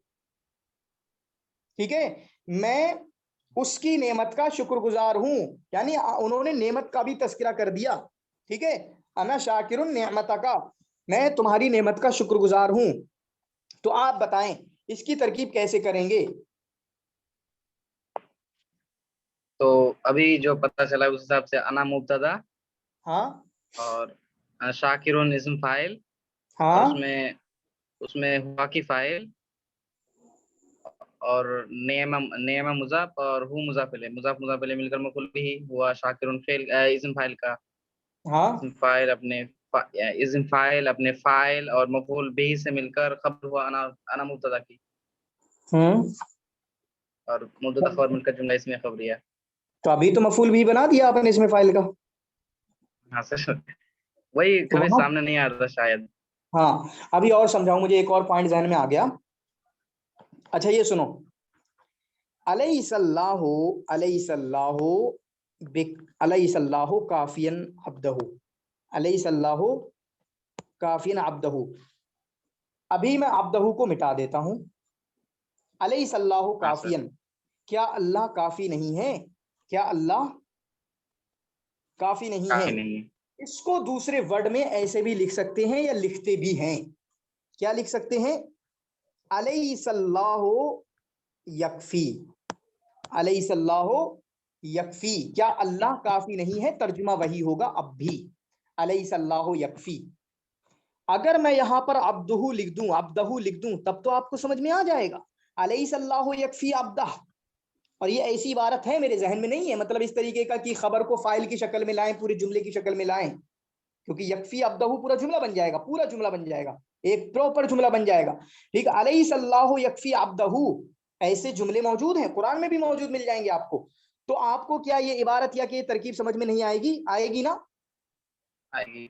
ठीक है, मैं उसकी नेमत का शुक्रगुजार हूं, यानी उन्होंने नेमत का भी तस्करा कर दिया, ठीक है। अना शाकिरुन निअमत का, मैं तुम्हारी नेमत का शुक्रगुजार हूं। तो आप बताएं इसकी तरकीब कैसे करेंगे। तो अभी जो पता चला उस हिसाब से अना मुब्तदा, हाँ और शाकिरुन इस्म फाइल, और हाँ, उसमें उसमें हुआ की फाइल, और नेमा मुजाफ, और हु मुजाफ इले मिलकर मफूल भी हुआ शाकिरुन फेल इस्म फाइल का। हाँ, इस्म फाइल अपने फाइल और मफूल भी से मिलकर खबर हुआ अना मुब्तदा की, और मुब्तदा खबर मिलकर जुमला इसमें खबरिया। तो अभी तो मफूल भी बना दिया आपने इसमें फाइल का। हाँ सर, वही तो कभी वहां, सामने नहीं आ रहा था शायद। हाँ अभी और समझाऊं, मुझे एक और पॉइंट ध्यान में आ गया। अच्छा ये सुनो, अलैहिस्सलाहु अलैहिस्सलाहु अलैहिस्सलाहु काफियन अब्दहु, अलैहिस्सलाहु काफियन अब्दहु। अभी मैं अब्दहु को मिटा देता हूं। अलैहिस्सलाहु हाँ सर। काफियन, क्या अल्लाह काफी नहीं है, क्या अल्लाह काफी नहीं है। काफी नहीं है। इसको दूसरे वर्ड में ऐसे भी लिख सकते हैं या लिखते भी हैं, क्या लिख सकते हैं, अलैहिस्सलाहु यकफी, अलैहिस्सलाहु यकफी, क्या अल्लाह काफी नहीं है, तर्जुमा वही होगा अब भी, अलैहिस्सलाहु यकफी। अगर मैं यहां पर अब्दहु लिख दूं, अब्दहु लिख दूं, तब तो आपको समझ में आ जाएगा, अलैहिस्सलाहु यकफी अब्दह। और ये ऐसी इबारत है मेरे जहन में नहीं है, मतलब इस तरीके का कि खबर को फाइल की शक्ल में लाएं, पूरे जुमले की शक्ल में लाएं, क्योंकि यकफी अब्दहु पूरा जुमला बन जाएगा, पूरा जुमला बन जाएगा, एक प्रॉपर जुमला बन जाएगा, ठीक। अलैहिस्सलाहु यकफी अब्दहु, ऐसे जुमले मौजूद हैं, कुरान में भी मौजूद मिल जाएंगे आपको। तो आपको क्या ये इबारत या कि तरकीब समझ में नहीं आएगी, आएगी ना। आएगी।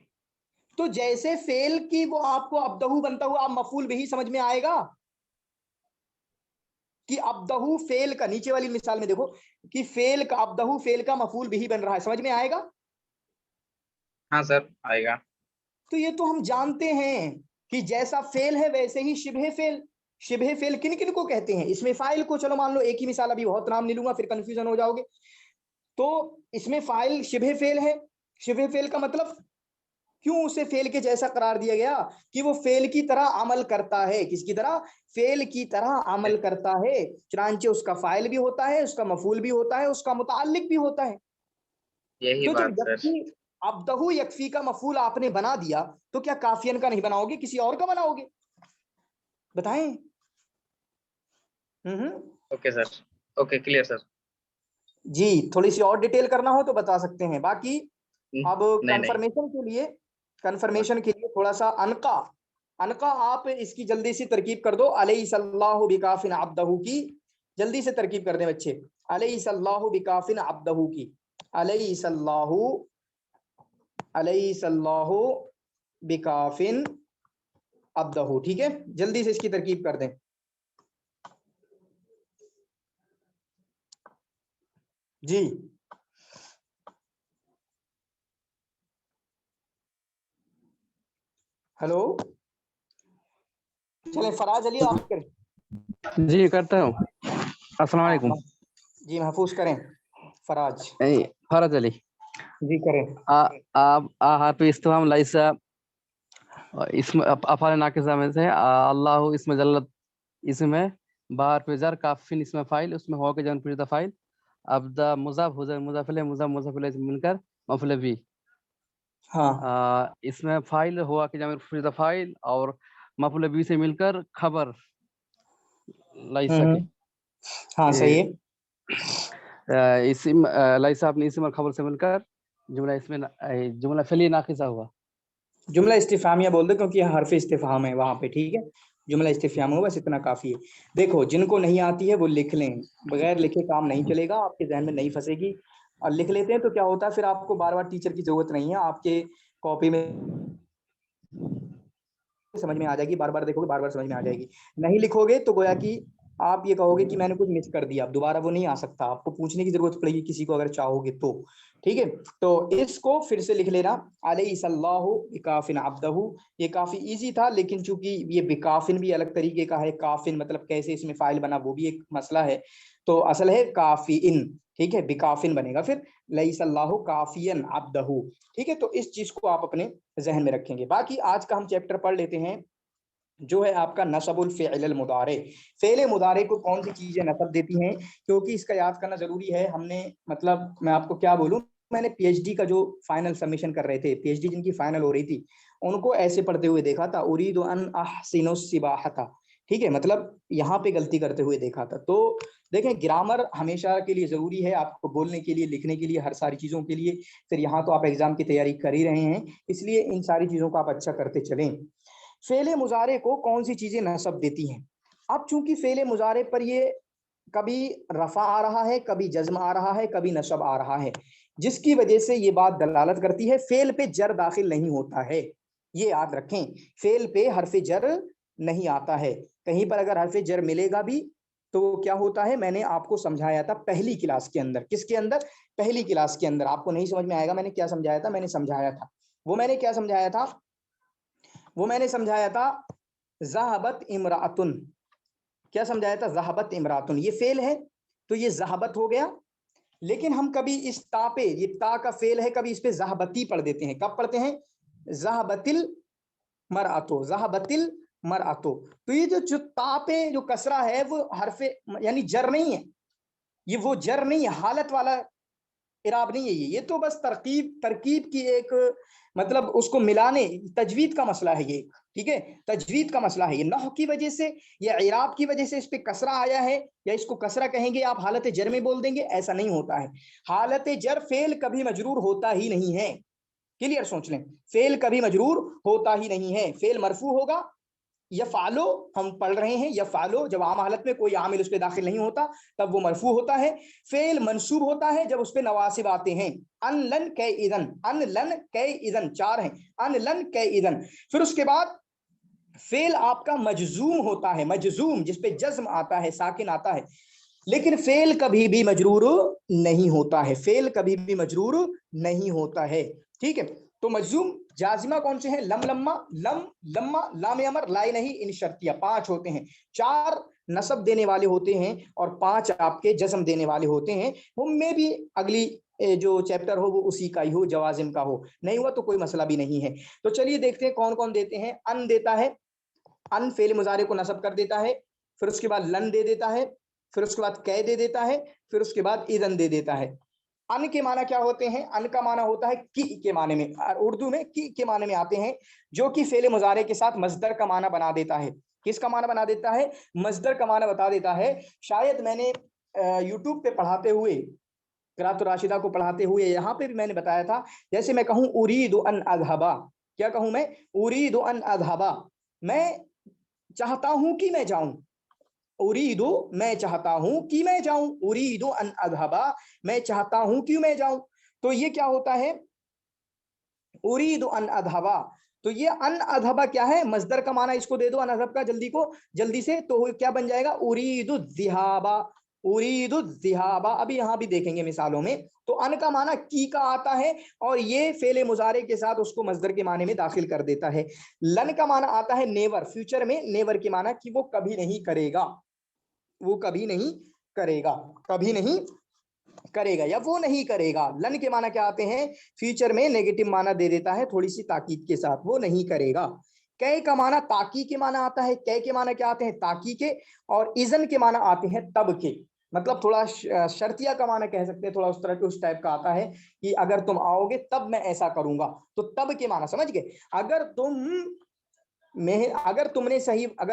तो जैसे फेल की वो आपको अब्दहु बनता हुआ आप मफूल भी समझ में आएगा, कि अब्दहु फेल का, नीचे वाली मिसाल में देखो कि फेल का, अब्दहु फेल का मफूल भी बन रहा है, समझ में आएगा। हाँ सर आएगा। तो ये तो हम जानते हैं कि जैसा फेल है वैसे ही शिबहे फेल, शिबह फेल किन किन को कहते हैं? इसमें फाइल को, चलो मान लो एक ही मिसाल, अभी बहुत नाम नहीं लूंगा फिर कंफ्यूजन हो जाओगे। तो इसमें फाइल शिबह फेल है। शिबह फेल का मतलब क्यों उसे फेल के जैसा करार दिया गया? कि वो फेल की तरह अमल करता है। किसकी तरह? फेल की तरह अमल करता है। चुनांचे उसका फाइल भी होता है, उसका मफूल भी होता है, उसका मुताल्लिक भी होता है। यही तो जब बात सर। यक्फी अब्दहु यक्फी का मफूल आपने बना दिया तो क्या काफियन का नहीं बनाओगे, किसी और का बनाओगे? बताएं। Okay sir, okay clear sir. जी, थोड़ी सी और डिटेल करना हो तो बता सकते हैं। बाकी अब नहीं कंफर्मेशन के लिए थोड़ा सा अनका आप इसकी जल्दी से तरकीब कर दो। अलैहिस्सलाहु बिकाफिन अब्दहु की जल्दी से तरकीब कर दें बच्चे। अलैहिस्सलाहु बिकाफिन अब्दहु की, अलैहिस्सलाहु बिकाफिन अब्दहु। ठीक है, जल्दी से इसकी तरकीब कर दें। जी हेलो, चले फराज अली आप करें। जी करता हूँ। अस्सलाम वालेकुम। जी महफूज करें फराज। फराज अली जी करें। हार्फ इस्तिफहाम लैसा इसमें अफ़ाल नाक़िसा में से अल्लाह इसमें जल्लत, इसमें बाहर पे जर काफिन इसमें फाइल, उसमें हो के जन फिर फाइल अब्दा मुज़ाफ हुज़र मुज़ाफ़िल मुज़ाफ मुज़ाफ़िल से मिलकर मफ़ूल भी। हाँ इसमें फाइल हुआ कि जम फिर फाइल और मफ़ूल भी से मिलकर खबर लैसा के। हाँ सही है। इसिम लैसा अपनी इस्म और खबर से मिलकर जुमला इसमें जुमला फ़िली नाक़िसा हुआ। जुमला इस्तिफामिया बोल दो क्योंकि हर्फ इस्तिफाम है वहां पे। ठीक है, जुमला इस्तिफाम हो, बस इतना काफी है। देखो जिनको नहीं आती है वो लिख लें, बगैर लिखे काम नहीं चलेगा, आपके जहन में नहीं फंसेगी। और लिख लेते हैं तो क्या होता है, फिर आपको बार बार टीचर की जरूरत नहीं है, आपके कॉपी में समझ में आ जाएगी। बार बार देखोगे बार बार समझ में आ जाएगी। नहीं लिखोगे तो गोया कि आप ये कहोगे कि मैंने कुछ मिस कर दिया, अब दोबारा वो नहीं आ सकता, आपको पूछने की जरूरत पड़ेगी किसी को अगर चाहोगे तो। ठीक है, तो इसको फिर से लिख लेना, अलैहिस्सलाहु बिकाफिन अब्दहु। ये काफी इजी था, लेकिन चूंकि ये बिकाफिन भी अलग तरीके का है, काफिन मतलब कैसे इसमें फाइल बना वो भी एक मसला है। तो असल है काफिइन, ठीक है, बिकाफिन बनेगा फिर लैसल्लाहु काफियन अब्दहु। ठीक है, तो इस चीज को आप अपने जहन में रखेंगे। बाकी आज का हम चैप्टर पढ़ लेते हैं जो है आपका नसबुल फ़िअल मुदारे। फ़ेल मुदारे को कौन सी चीजें नसब देती हैं, क्योंकि इसका याद करना जरूरी है। हमने मतलब मैं आपको क्या बोलूं, मैंने पीएचडी का जो फाइनल सबमिशन कर रहे थे, पीएचडी जिनकी फाइनल हो रही थी, उनको ऐसे पढ़ते हुए देखा था, उरीदु अन अहसिनु सिबाहता। ठीक है, मतलब यहाँ पे गलती करते हुए देखा था। तो देखें, ग्रामर हमेशा के लिए जरूरी है, आपको बोलने के लिए, लिखने के लिए, हर सारी चीजों के लिए। फिर यहाँ तो आप एग्जाम की तैयारी कर ही रहे हैं, इसलिए इन सारी चीजों को आप अच्छा करते चलें। फेले मुजारे को कौन सी चीजें नसब देती हैं? अब चूंकि फेले मुजारे पर ये कभी रफा आ रहा है, कभी जज्म आ रहा है, कभी नसब आ रहा है, जिसकी वजह से ये बात दलालत करती है फेल पे जर दाखिल नहीं होता है। ये याद रखें, फेल पे हरफे जर नहीं आता है। कहीं पर अगर हरफे जर मिलेगा भी तो क्या होता है, मैंने आपको समझाया था पहली क्लास के अंदर। किसके अंदर? पहली क्लास के अंदर। आपको नहीं समझ में आएगा मैंने क्या समझाया था, मैंने समझाया था। वो मैंने क्या समझाया था? वो मैंने समझाया था ज़हाबत इमरातुन। क्या समझाया था? ज़हाबत इमरातुन। ये फेल है तो ये ज़हाबत हो गया, लेकिन हम कभी इस ता पे, ये ता का फेल है, कभी इस पे ज़हाबती पढ़ देते हैं। कब पढ़ते हैं? ज़हाबतिल मरअतु, ज़हाबतिल मरअतु। तो ये जो ता पे जो कसरा है वो हरफे यानी जर नहीं है, ये वो जर नहीं है, हालत वाला इराब नहीं है ये तो बस तरकीब की एक मतलब उसको मिलाने, तजवीद का मसला है ये। ठीक है, तजवीद का मसला है ये, नहव की वजह से या इराब की वजह से इस पे कसरा आया है, या इसको कसरा कहेंगे आप हालत जर में बोल देंगे, ऐसा नहीं होता है। हालत जर फेल कभी मजरूर होता ही नहीं है। क्लियर सोच लें, फेल कभी मजरूर होता ही नहीं है। फेल मरफू होगा, यफ़ालो हम पढ़ रहे हैं, यफ़ालो जब आम हालत में कोई आमिल उस पर दाखिल नहीं होता तब वो मरफू होता है। फेल मंसूब होता है जब उस पे नवासिब आते हैं। अनलन कै इदन, अनलन कै इदन, चार हैं, अनलन कै इदन। फिर उसके बाद फेल आपका मजजूम होता है, मजजूम जिसपे जज्म आता है, साकिन आता है। लेकिन फेल कभी भी मजरूर नहीं होता है, फेल कभी भी मजरूर नहीं होता है। ठीक है, तो मजजूम जाजिमा कौन से हैं? लम लम्मा, लम लम्मा, लाम अमर, लाई नहीं, इन शर्तिया, 5 होते हैं। 4 नसब देने वाले होते हैं और 5 आपके जस्म देने वाले होते हैं। वो में भी अगली जो चैप्टर हो वो उसी का ही हो, जवाजिम का हो, नहीं हुआ तो कोई मसला भी नहीं है। तो चलिए देखते हैं कौन कौन देते हैं। अन देता है, अन फेल मुजारे को नसब कर देता है, फिर उसके बाद लन दे देता है, फिर उसके बाद कै दे देता है, फिर उसके बाद इदन दे देता है। अन के माना क्या होते हैं? अन का माना होता है की के माने में, उर्दू में की के माने में आते हैं, जो कि फेल मुजारे के साथ मजदर का माना बना देता है। किसका माना बना देता है? मजदर का माना बता देता है। शायद मैंने यूट्यूब पे पढ़ाते हुए, क़िराअत राशिदा को पढ़ाते हुए यहाँ पे भी मैंने बताया था। जैसे मैं कहूँ उरीदु अन अज़हबा, क्या कहूँ मैं? उरीदु अन अज़हबा, मैं चाहता हूं कि मैं जाऊं। उरीदु, मैं चाहता हूं कि मैं जाऊं। उरीदु अन अज़हबा, मैं चाहता हूं कि मैं जाऊं। तो ये क्या होता है? उरीदु अन अज़हबा। तो ये अन अज़हबा क्या है? मजदर का माना इसको दे दो, अन अज़हब का जल्दी से, तो क्या बन जाएगा? उरीदु ज़िहाबा, उरीदु ज़िहाबा। अभी यहाँ भी देखेंगे मिसालों में। तो अन का माना की का आता है और ये फेले मुजारे के साथ उसको मजदर के माने में दाखिल कर देता है। लन का माना आता है नेवर, फ्यूचर में नेवर के माना कि वो कभी नहीं करेगा, वो कभी नहीं करेगा, कभी नहीं करेगा या वो नहीं करेगा। लन के माना क्या आते हैं? फ्यूचर में नेगेटिव माना दे देता है थोड़ी सी ताकीद के साथ, वो नहीं करेगा। कै का माना ताकी के माना आता है। कै के माना क्या आते हैं? ताकी के। और इज़न के माना आते हैं तब के, मतलब थोड़ा शर्तिया का माना कह सकते हैं, थोड़ा उस तरह के उस टाइप का आता है कि अगर तुम आओगे तब मैं ऐसा करूंगा। तो तब के माना समझ गए? अगर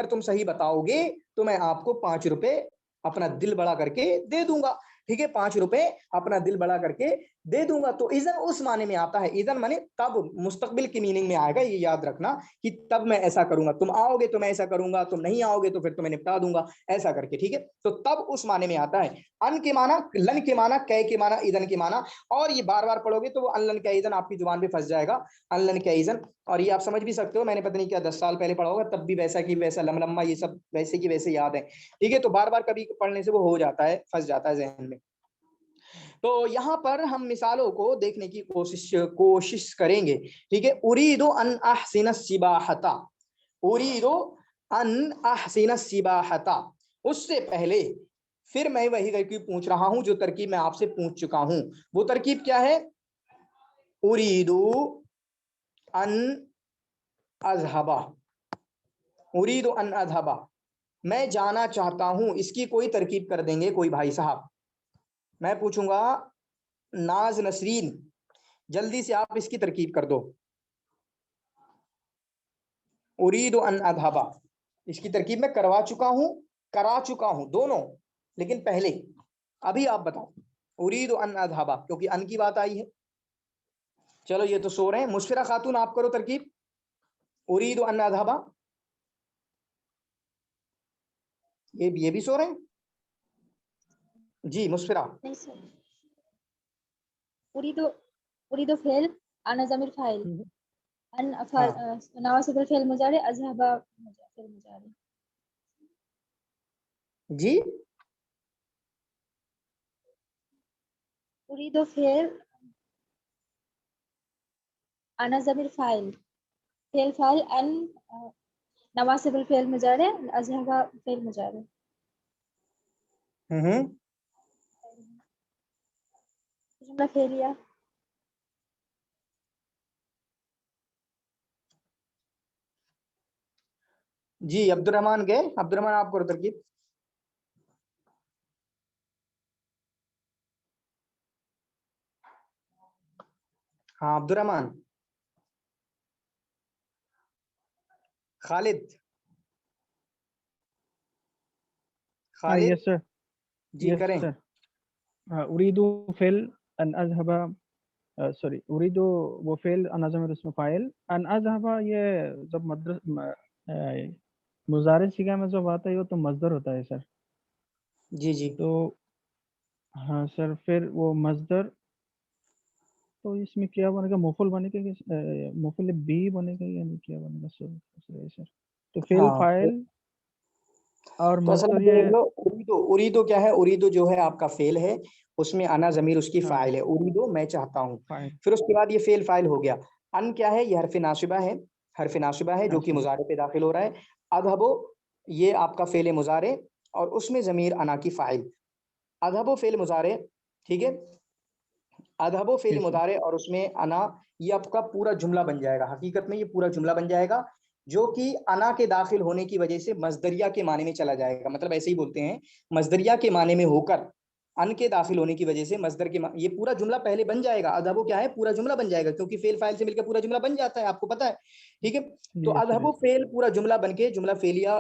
तुम सही बताओगे तो मैं आपको 5 रुपए अपना दिल बड़ा करके दे दूंगा। ठीक है, 5 रुपए अपना दिल बड़ा करके दे दूंगा। तो इज़न उस माने में आता है। इज़न माने तब, मुस्तकबिल की मीनिंग में आएगा, ये याद रखना कि तब मैं ऐसा करूंगा, तुम आओगे तो मैं ऐसा करूंगा, तुम नहीं आओगे तो फिर तुम्हें निपटा दूंगा, ऐसा करके। ठीक है, तो तब उस माने में आता है। अन के माना, लन के माना, कै के माना, ईदन के माना। और ये बार बार पढ़ोगे तो वो अनलन कै ईदन आपकी जुबान पे फंस जाएगा, अनलन कै ईदन। और ये आप समझ भी सकते हो, मैंने पता नहीं क्या 10 साल पहले पढ़ा होगा, तब भी वैसा की वैसा, लम्मा ये सब वैसे की वैसे याद है। ठीक है, तो बार बार कभी पढ़ने से वो हो जाता है, फंस जाता है जहन में। तो यहाँ पर हम मिसालों को देखने की कोशिश करेंगे। ठीक है, उरीदु अन अहसिन सिबाहता, उरीदु अन अहसिन सिबाहता। उससे पहले फिर मैं वही तरकीब पूछ रहा हूं जो तरकीब मैं आपसे पूछ चुका हूं। वो तरकीब क्या है? उरीदु अन अज़हबा, उरीदु अन अज़हबा, मैं जाना चाहता हूं। इसकी कोई तरकीब कर देंगे कोई भाई साहब। मैं पूछूंगा नाज नसरीन, जल्दी से आप इसकी तरकीब कर दो। उरीदु अन अज़हबा, इसकी तरकीब मैं करा चुका हूं दोनों, लेकिन पहले अभी आप बताओ। उरीदु अन अज़हबा, क्योंकि अन की बात आई है। चलो ये तो सो रहे हैं। मुस्फिरा खातून, आप करो तरकीब। उरीदु अन अज़हबा, ये भी सो रहे हैं जी। मुस्फिरा, नहीं सर, उरीदो फेल, अन ज़मीर फाइल, अन अफाल नवासिब फेल मुजारे, अज़हबा फेल मुजारे। जी, उरीदो फेल, अन ज़मीर फाइल, फेल फाइल, अन नवासिब फेल मुजारे, अज़हबा फेल मुजारे। जुमला फेलिया। जी अब्दुर्रहमान गए। अब्दुर्रहमान, आप करो तरकीब। हाँ अब्दुर्रहमान। खालिद, खालिद, यस सर, जी करें। उरीदु फेल अन अज़हबा, सॉरी, उरीदु वो फेल अन अज़हबा इसमें फाइल, अन अज़हबा ये जब मुज़ारे सीगा में जब आता है वो तो मज़दर होता है सर। जी जी, तो हाँ सर, फिर वो मज़दर, तो इसमें क्या बनेगा? मफूल बनेगा कि मफूल बी बनेगा, यानी क्या बनेगा सर? तो फेल हाँ फाइल और तो असल में मज़दर ये, देख लो, उरीदो क्या है? उरीदो जो है आपका फेल है, उसमें अना जमीर उसकी हाँ फाइल है। उरीदो मैं चाहता हूँ, फाइल, फिर उसके बाद ये फेल फाइल हो गया। अन क्या है, ये हरफ नासिबा है, हरफ नासिबा है जो कि मुजारे पे दाखिल हो रहा है। अधहबो ये आपका फेल मुजारे और उसमें ज़मीर अना की फ़ाइल। अधहबो फेल मुजारे, ठीक है, अधहबो फेल मुजारे और उसमें अना, ये आपका पूरा जुमला बन जाएगा। हकीकत में ये पूरा जुमला बन जाएगा जो कि अना के दाखिल होने की वजह से मजदरिया के माने में चला जाएगा। मतलब ऐसे ही बोलते हैं, मजदरिया के माने में होकर अन के दाखिल होने की वजह से मजदर के ये पूरा जुमला पहले बन जाएगा। अधहबो क्या है, पूरा जुमला बन जाएगा, क्योंकि फेल फाइल से मिलकर पूरा जुमला बन जाता है, आपको पता है, ठीक है। तो अधहबो फेल पूरा जुमला बनके, जुमला फेलिया,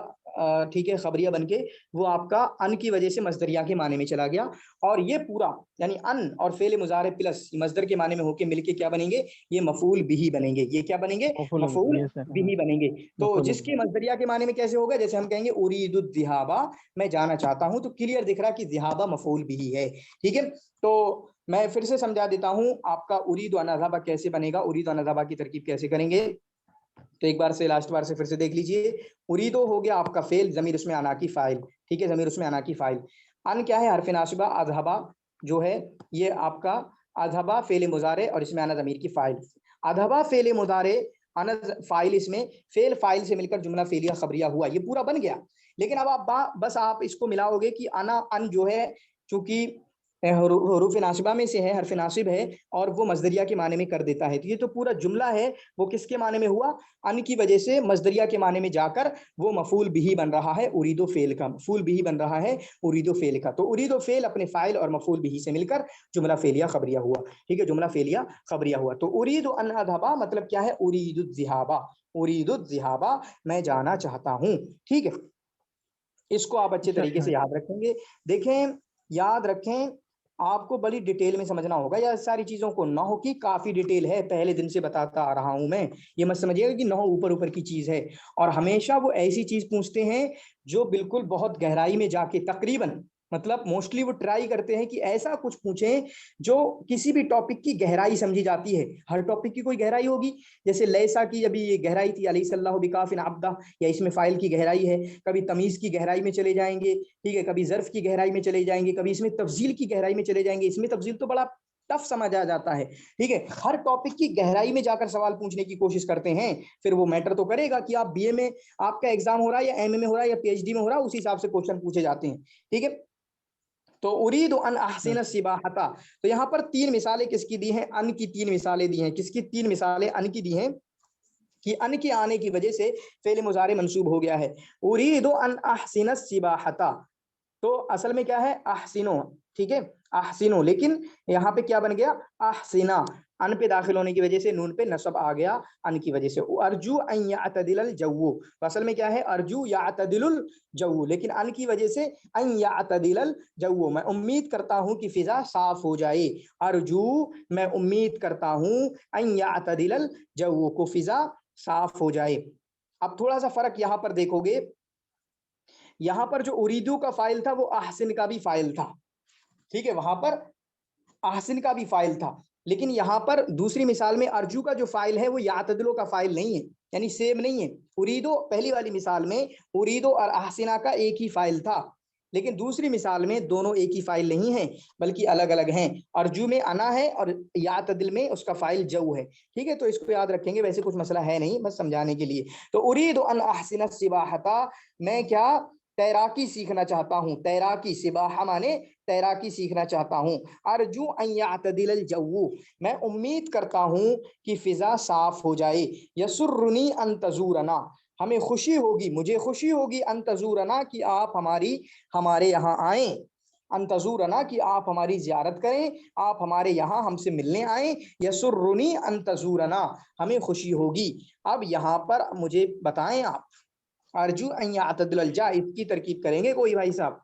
ठीक है, खबरिया बनके वो आपका अन की वजह से मजदरिया के माने में चला गया। और ये पूरा यानी अन और फेल मुजारे प्लस मजदर के माने में होके मिलके क्या बनेंगे, ये मफूल बिही बनेंगे। ये क्या बनेंगे, मफूल बिही बनेंगे। तो जिसके मजदरिया के माने में कैसे होगा, जैसे हम कहेंगे उरीदुद ज़िहाबा, मैं जाना चाहता हूं, तो क्लियर दिख रहा कि ज़िहाबा मफूल बिही है, ठीक है। तो मैं फिर से समझा देता हूं आपका उरीदु अन अज़हबा कैसे बनेगा, उरीदु अन अज़हबा की तरकीब कैसे करेंगे। तो एक बार से लास्ट बार से फिर से देख लीजिए। उरीदो हो गया आपका फेल, जमीर उसमें अना की फाइल, ठीक है, जमीर उसमें अना की फाइल। अन क्या है, हरफ नासिबा, अज़हबा जो है ये आपका अज़हबा फेल मुजारे और इसमें अना जमीर की फाइल। अज़हबा फेल मुजारे अना फाइल, इसमें फेल फाइल से मिलकर जुमला फेलिया खबरिया हुआ, ये पूरा बन गया। लेकिन अब आप बस आप इसको मिलाओगे कि अना अन जो है चूंकि हरूफ नासिबा में से है, हरफ नासिब है और वो मजदरिया के माने में कर देता है, तो ये तो पूरा जुमला है वो किसके माने में हुआ, अन की वजह से मजदरिया के माने में जाकर वो मफूल बिही बन रहा है, उरीदो फेल का मफूल बिही बन रहा है, उरीदो फेल का। तो उरीदो फेल अपने फाइल और मफूल बिही से मिलकर जुमला फेलिया खबरिया हुआ, ठीक है, जुमला फेलिया खबरिया हुआ। तो उरीदो अन अज़हबा मतलब क्या है, उरीदुद ज़िहाबा, उरीदुद ज़िहाबा मैं जाना चाहता हूं, ठीक है। इसको आप अच्छे तरीके से याद रखेंगे। देखें, याद रखें, आपको बड़ी डिटेल में समझना होगा, या सारी चीजों को। नहू की काफी डिटेल है, पहले दिन से बताता आ रहा हूं मैं, ये मत समझिएगा कि नहू ऊपर ऊपर की चीज है। और हमेशा वो ऐसी चीज पूछते हैं जो बिल्कुल बहुत गहराई में जाके, तकरीबन मतलब मोस्टली वो ट्राई करते हैं कि ऐसा कुछ पूछें जो किसी भी टॉपिक की गहराई समझी जाती है। हर टॉपिक की कोई गहराई होगी, जैसे लैसा की अभी ये गहराई थी, अलैहिस्सल्लाहु बिकाफिन अब्दा, या इसमें फाइल की गहराई है। कभी तमीज की गहराई में चले जाएंगे, ठीक है, कभी ज़र्फ की गहराई में चले जाएंगे, कभी इसमें तफजील की गहराई में चले जाएंगे। इसमें तफजील तो बड़ा टफ समझ आ जाता है, ठीक है। हर टॉपिक की गहराई में जाकर सवाल पूछने की कोशिश करते हैं, फिर वो मैटर तो करेगा कि आप बीए में आपका एग्जाम हो रहा है या एमए में हो रहा है या पीएचडी में हो रहा है, उसी हिसाब से क्वेश्चन पूछे जाते हैं, ठीक है। तो उरीदु अन अहसिन सिबाहता, तो यहाँ पर तीन मिसालें किसकी दी हैं, अन की तीन मिसालें दी हैं। किसकी तीन मिसालें अन की दी हैं कि अन के आने की वजह से फेल मुजारे मंसूब हो गया है। उरीदु अन अहसिन सिबाहता, तो असल में क्या है, अहसिनो, ठीक है, अहसिनो, लेकिन यहाँ पे क्या बन गया, अहसिना, अन पे दाखिल होने की वजह से नून पे नसब आ गया अन की वजह से। अर्जू अन यातदिलल जव्वु, तो असल में क्या है, अर्जू यातदिलुल जव्वु, लेकिन अन की वजह से अन यातदिलल जव्वु, मैं उम्मीद करता हूँ कि फिजा साफ हो जाए। अर्जू मैं उम्मीद करता हूँ, अन यातदिलल जव्वु को फिजा साफ हो जाए। अब थोड़ा सा फर्क यहाँ पर देखोगे, यहां पर जो उरीदू का फाइल था वो अहसिन का भी फाइल था, ठीक है, वहां पर अहसिन का भी फाइल था। लेकिन यहाँ पर दूसरी मिसाल में अर्जू का जो फाइल है वो यातदिलो का फाइल नहीं है, यानी सेम नहीं है। उरीदो पहली वाली मिसाल में उरीदो और अहसिना का एक ही फाइल था, लेकिन दूसरी मिसाल में दोनों एक ही फाइल नहीं है बल्कि अलग अलग हैं। अर्जू में अना है और यातदिल में उसका फाइल जऊ है, ठीक है। तो इसको याद रखेंगे, वैसे कुछ मसला है नहीं, बस समझाने के लिए। तो उरीदु अन अहसिन सिबाहता, मैं क्या तैराकी सीखना चाहता हूँ, तैराकी, सिबाहा माने तैराकी सीखना चाहता हूँ। अर्जू अन यातदिलल जव्वु, मैं उम्मीद करता हूँ कि फिजा साफ हो जाए। यसुर्रुनी अन तजूरना, हमें खुशी होगी, मुझे खुशी होगी, अन तजूरना कि आप हमारे यहाँ आए, अन तजूरना कि आप हमारी जियारत करें, आप हमारे यहाँ हमसे मिलने आए। यसुर्रुनी अन तजूरना, हमें खुशी होगी। अब यहाँ पर मुझे बताएं आप, अर्जू अन यातदिलल जा, इसकी तरकीब करेंगे कोई भाई साहब?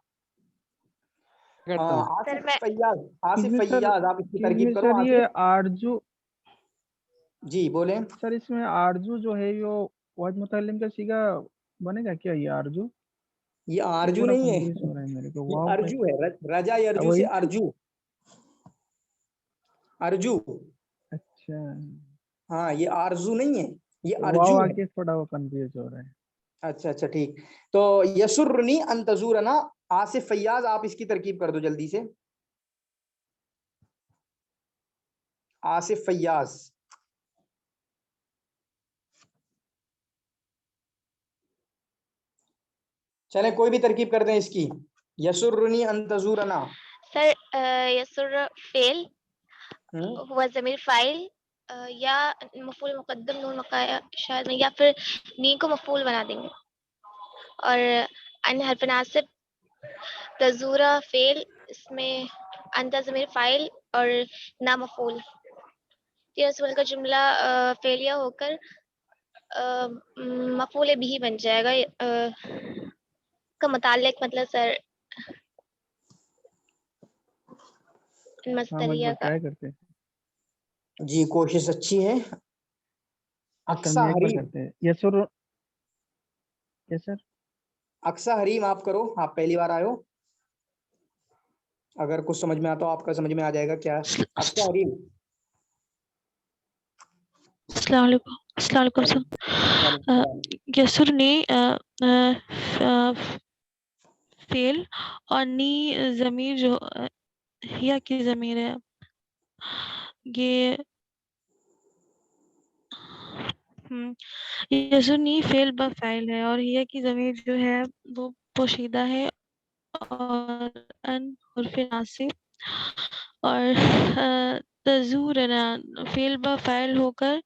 आसिफ फैयाज, आसिफ फैयाज, आप इसकी तरकीब करो। सर ये आरजू, जी बोले सर, इसमें आरजू जो है यो वाज मुतल्लिम का सीगा बनेगा क्या, ये आरजू? ये आरजू नहीं है, हो रहा है मेरे को, ये अर्जू है, रजा अर्जू से अर्जू, अर्जू। अच्छा, हाँ, ये आरजू नहीं है, ये वाव अर्जू है। आके थोड़ा वो कंफ्यूज हो रहा है। अच्छा अच्छा, ठीक। तो यसुर्रनी अन तजूरना, आसिफ फैयाज आप इसकी तरकीब कर दो जल्दी से। आसिफ फैयाज, चले कोई भी तरकीब कर दें इसकी। यसुर्रुनी अन तज़ूरना। सर यसुर फेल हुआ ज़मीर फाइल या मफूल मुकद्दम नून वक़ाया शायद में, या फिर नी को मफूल बना देंगे। और अन हर्फ नासिब तज़ूरा फेल, इसमें अंता ज़मीर फाइल और ना मफूल। यसुल का जुमला फेलिया होकर मफूल बिही बन जाएगा। का मुताल्लिक मतलब सर हाँ मस्तरिया मजबूर का। ट्राई करते हैं, जी कोशिश अच्छी है। अक्सा समझे एक बार हरीम, करते हैं। यसुर, यस सर। अक्सा हरीम आप करो, आप पहली बार आए हो। अगर कुछ समझ में आता हो आपका समझ में आ जाएगा क्या। अक्सा हरीम। अस्सलाम वालेकुम। अस्सलाम वालेकुम सर। वालेकुम सलाम। यसुर ने फेल और नी ज़मीर जो हिया की ज़मीर है, ये यसुर नी फेल ब फाइल है और हिया की ज़मीर जो है वो पोशीदा है और अन हुर्फ़े नासिब और तज़ूरना फेल ब फाइल होकर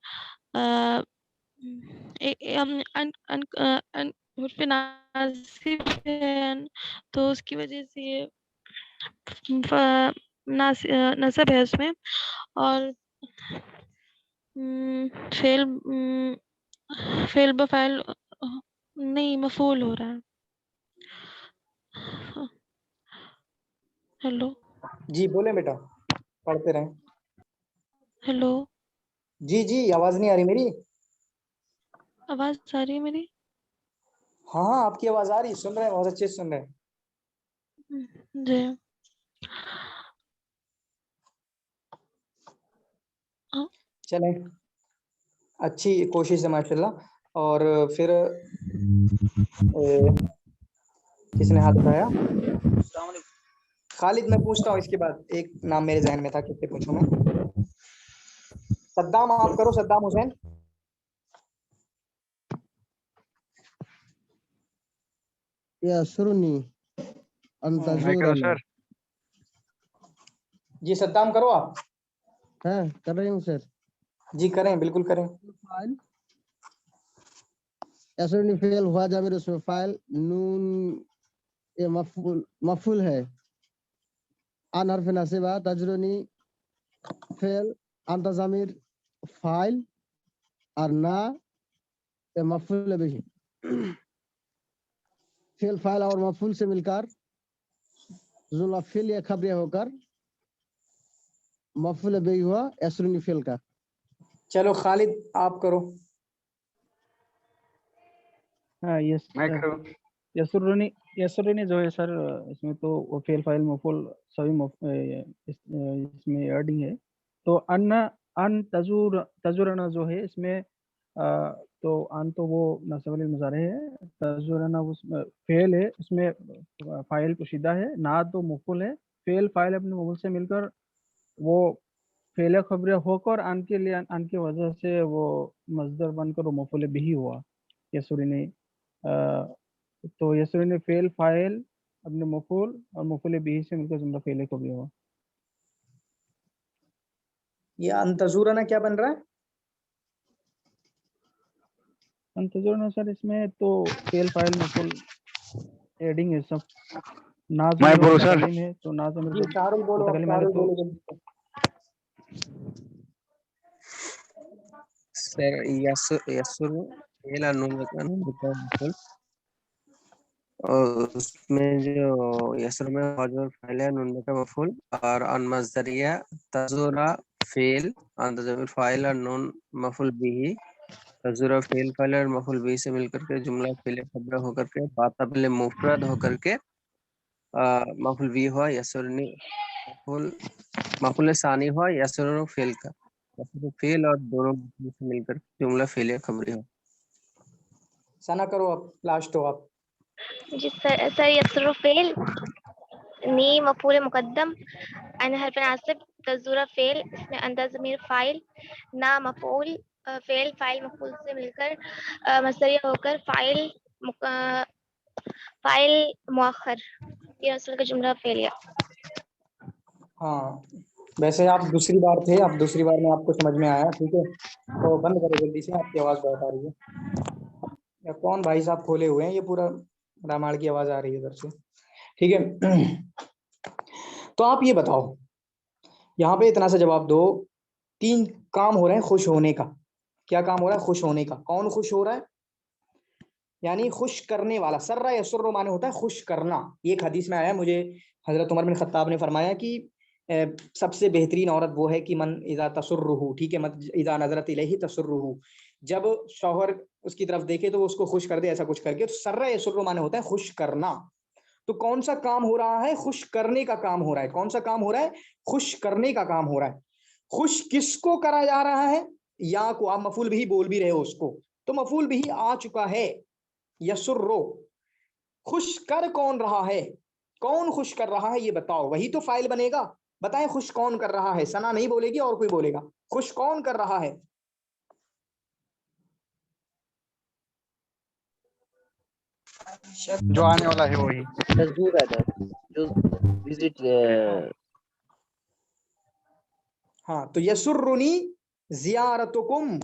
हुर्फ़े नासिब है, तो उसकी वजह से ये नसब है उसमें। और फेल फेल ब फाइल नहीं मफूल हो रहा है। हेलो जी बोले बेटा, पढ़ते रहें। हेलो, जी जी आवाज नहीं आ रही मेरी। आवाज आ रही है मेरी? हाँ हाँ आपकी आवाज आ रही, सुन रहे हैं, बहुत अच्छे से सुन रहे हैं। जी हाँ, चलें, अच्छी कोशिश है माशाल्लाह। और फिर किसने हाथ उठाया? खालिद, मैं पूछता हूँ इसके बाद। एक नाम मेरे जहन में था, किससे पूछूं मैं। सद्दाम आप करो, सद्दाम हुसैन। यसुरनी अन मैं करो तज़ूरना। सर। जी सद्दाम करो आप। हाँ कर रही हूँ सर। जी करें, बिल्कुल करें। फाइल यसुरनी फेल हुआ ज़मीर उसमें फाइल नून ये मफूल है। अन हर्फ नासिबा तज़रूनी फेल अंता ज़मीर फाइल और ना ये मफूल बिही। फेल फाइल और मफूल से मिलकर जुमला फेल या खबरिया होकर मफूल बिही हुआ यसुरनी फेल का। चलो खालिद आप करो। हाँ यस मैं करो। यसुरनी जो है सर, इसमें तो वो फेल फाइल मफूल सभी इसमें एडिंग है। तो अन तजुरना जो है इसमें तो अन तो वो नसब मुजारे है, तजुरना उसमें फेल है, उसमें फाइल पोशीदा है, ना तो मफूल है। फेल फाइल अपने मफूल से मिलकर वो फेल खबरें होकर अन के लिए, अन की वजह से वो मजदर बनकर वो मफूल बिही हुआ यसुरनी। तो यसुर ने फेल फाइल अपने मफूल और मफूल बिही से मिलकर जुमला फेल को भी हुआ। ये अंतजूरा ना क्या बन रहा है? अंतजुर ना सर इसमें तो फेल फाइल मफूल एडिंग है सब। ना मैं ज़मीर बोलो सर। मुतकल्लिम है, तो ना ज़मीर जी शाहरुल बोलो, अब मुतकल्लिम है शाहरुल तो बोलो जल्दी से। सर यसुर फेल और नून का मफूल, और उसमें जो यसुर में मौजूद फाइल है नून का मफूल, और अन मज़दरिया तजुरा फेल अन तजुर फाइल और नून मफूल बिही। तजुरा फेल फाइल और मफूल बिही से मिलकर के जुमला फेल खबर होकर के बातबिल मुफरद होकर के मफूल बिही हुआ यसुरनी मफूल सानी हुआ यसुर फेल का। यसुर फेल और दोनों मफूल से मिलकर जुमला फेल खबरी हो। सना करो, अब लास्ट हो आप। जी सर यसुर फेल नी मफूल मुकद्दम अन हर्फ नासिब तज़ूरा फेल, इसमें अंदर ज़मीर फाइल ना मफूल फेल फाइल मफूल से मिलकर मसरिया होकर फाइल मुअख्खर, ये असल का जुमला फेलिया। हाँ, वैसे आप दूसरी बार थे, अब दूसरी बार में आपको समझ में आया, ठीक है। तो बंद करो जल्दी से, आपकी आवाज़ बहुत आ रही है। या कौन भाई साहब खोले हुए हैं, ये पूरा रामायण की आवाज़ आ रही है इधर से, ठीक है। तो आप ये बताओ, यहाँ पे इतना सा जवाब दो, 3 काम हो रहे हैं खुश होने का। क्या काम हो रहा है? खुश होने का। कौन खुश हो रहा है? यानी खुश करने वाला। सर्रा यसुर्रु माने होता है खुश करना। ये एक हदीस में आया है, मुझे हजरत उमर बिन खत्ताब ने फरमाया कि सबसे बेहतरीन औरत वो है कि मन इज़ा तसुर्रुहु, ठीक है, मत इज़ा नज़रत इलैहि तसुर्रुहु, जब शौहर उसकी तरफ देखे तो वो उसको खुश कर दे, ऐसा कुछ करके। तो सर्रा यसुर्रु माने होता है खुश करना। तो कौन सा काम हो रहा है? खुश करने का काम हो रहा है। कौन सा काम हो रहा है? खुश करने का काम हो रहा है। खुश किसको करा जा रहा है? या को आप मफूल भी बोल भी रहे हो उसको, तो मफूल भी आ चुका है यसुर्रो। खुश कर कौन रहा है? कौन खुश कर रहा है ये बताओ, वही तो फाइल बनेगा। बताएं खुश कौन कर रहा है? सना नहीं बोलेगी और कोई बोलेगा। खुश कौन कर रहा है? जो आने वाला है वही तज़ूर है जो विजिट। हाँ, तो यसुर्रुनी ज़ियारतुकुम,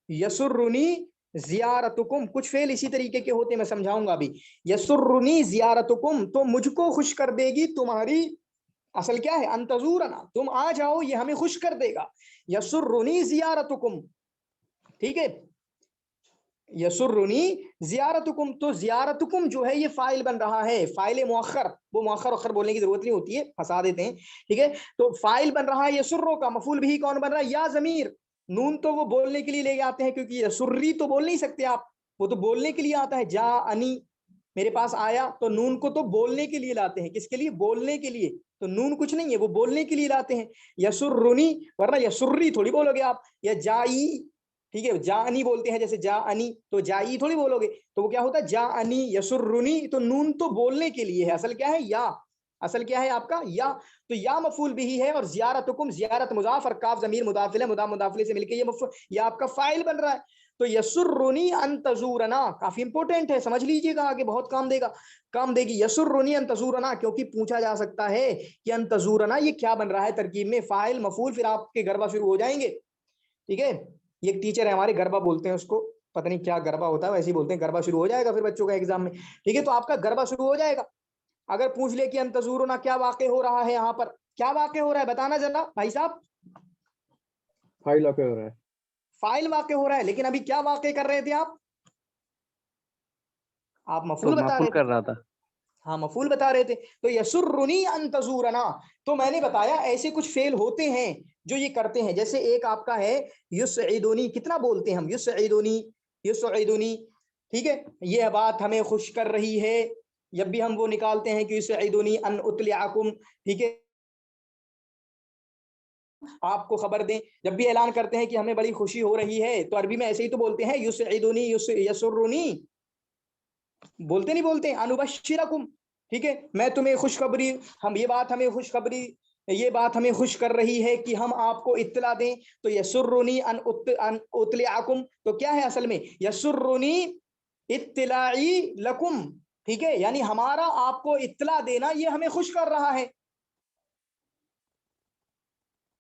यसुर्रुनी ज़ियारतुकुम, कुछ फेल इसी तरीके के होते, मैं समझाऊंगा अभी। यसुर्रुनी ज़ियारतुकुम, तो मुझको खुश कर देगी तुम्हारी, असल क्या है? अंतजूरना, तुम आ जाओ ये हमें खुश कर देगा। यसुर्रुनी ज़ियारतुकुम, ठीक है। यसुर्रुनी ज़ियारतुकुम, तो ज़ियारतुकुम जो है ये फाइल बन रहा है, फाइल मुअख्खर। वो मुअख्खर अख्खर बोलने की जरूरत नहीं होती है, फंसा देते हैं, ठीक है। तो फाइल बन रहा है यसुर्रो का। मफूल भी कौन बन रहा है? या ज़मीर। नून तो वो बोलने के लिए ले आते हैं, क्योंकि यसुर्री तो बोल नहीं सकते आप, वो तो बोलने के लिए आता है। जा अनी, मेरे पास आया, तो नून को तो बोलने के लिए लाते हैं। किसके लिए? बोलने के लिए। तो नून कुछ नहीं है, वो बोलने के लिए लाते हैं यसुर्रुनी, वरना यसुर्री थोड़ी बोलोगे आप। या जाई, ठीक है, जानी बोलते हैं, जैसे जा अनी, तो जाई थोड़ी बोलोगे। तो वो क्या होता है? जा अनी यसुर्रुनी, तो नून तो बोलने के लिए है। असल क्या है? या। असल क्या है आपका? या। तो या मफूल भी है, और ज़ियारतुकुम, ज़ियारत मुज़ाफ और काफ ज़मीर मुदाफिल है, मुदाफिल से मिलके ये आपका फाइल बन रहा है। तो यसुर्रुनी अन तज़ूरना काफी इंपॉर्टेंट है, समझ लीजिएगा, आगे बहुत काम देगा, काम देगी। यसुर्रुनी अन तज़ूरना, क्योंकि पूछा जा सकता है कि अन तज़ूरना ये क्या बन रहा है तरकीब में, फाइल मफूल, फिर आपके गरबा शुरू हो जाएंगे, ठीक है। ये एक टीचर है हमारे, गरबा बोलते हैं उसको, पता नहीं क्या गरबा होता है, वैसे ही बोलते हैं। गरबा शुरू हो जाएगा फिर बच्चों का एग्जाम में, ठीक है। तो आपका गरबा शुरू हो जाएगा। अगर पूछ ले कि अंतजुरना क्या वाक़े हो रहा है, यहाँ पर क्या वाक़े हो रहा है, बताना जरा भाई साहब। फाइल वाक़े हो रहा है, फाइल वाक़े हो रहा है, लेकिन अभी क्या वाक़े कर रहे थे आप मफूल बता रहे थे। कर रहा था। हाँ, मफूल बता रहे थे। तो यसुर्रुनी अन तज़ूरना, तो मैंने बताया ऐसे कुछ फेल होते हैं जो ये करते हैं। जैसे एक आपका है युसईदुनी, कितना बोलते हैं हम युसईदुनी, युसईदुनी, ठीक है। ये बात हमें खुश कर रही है, जब भी हम वो निकालते हैं कि युसईदुनी अन उतलियाकुम, ठीक है, आपको खबर दें। जब भी ऐलान करते हैं कि हमें बड़ी खुशी हो रही है, तो अरबी में ऐसे ही तो बोलते हैं युसईदुनी, यसुर्रुनी, बोलते नहीं बोलते अनुबश्शिरकुम, ठीक है, मैं तुम्हें खुशखबरी, हम ये बात हमें खुशखबरी, ये बात हमें खुश कर रही है कि हम आपको इत्तला दें। तो यसुर्रुनी अन उतलियाकुम, तो क्या है असल में? यसुर्रुनी इत्तिलाई लकुम, ठीक है, यानी हमारा आपको इत्तला देना ये हमें खुश कर रहा है।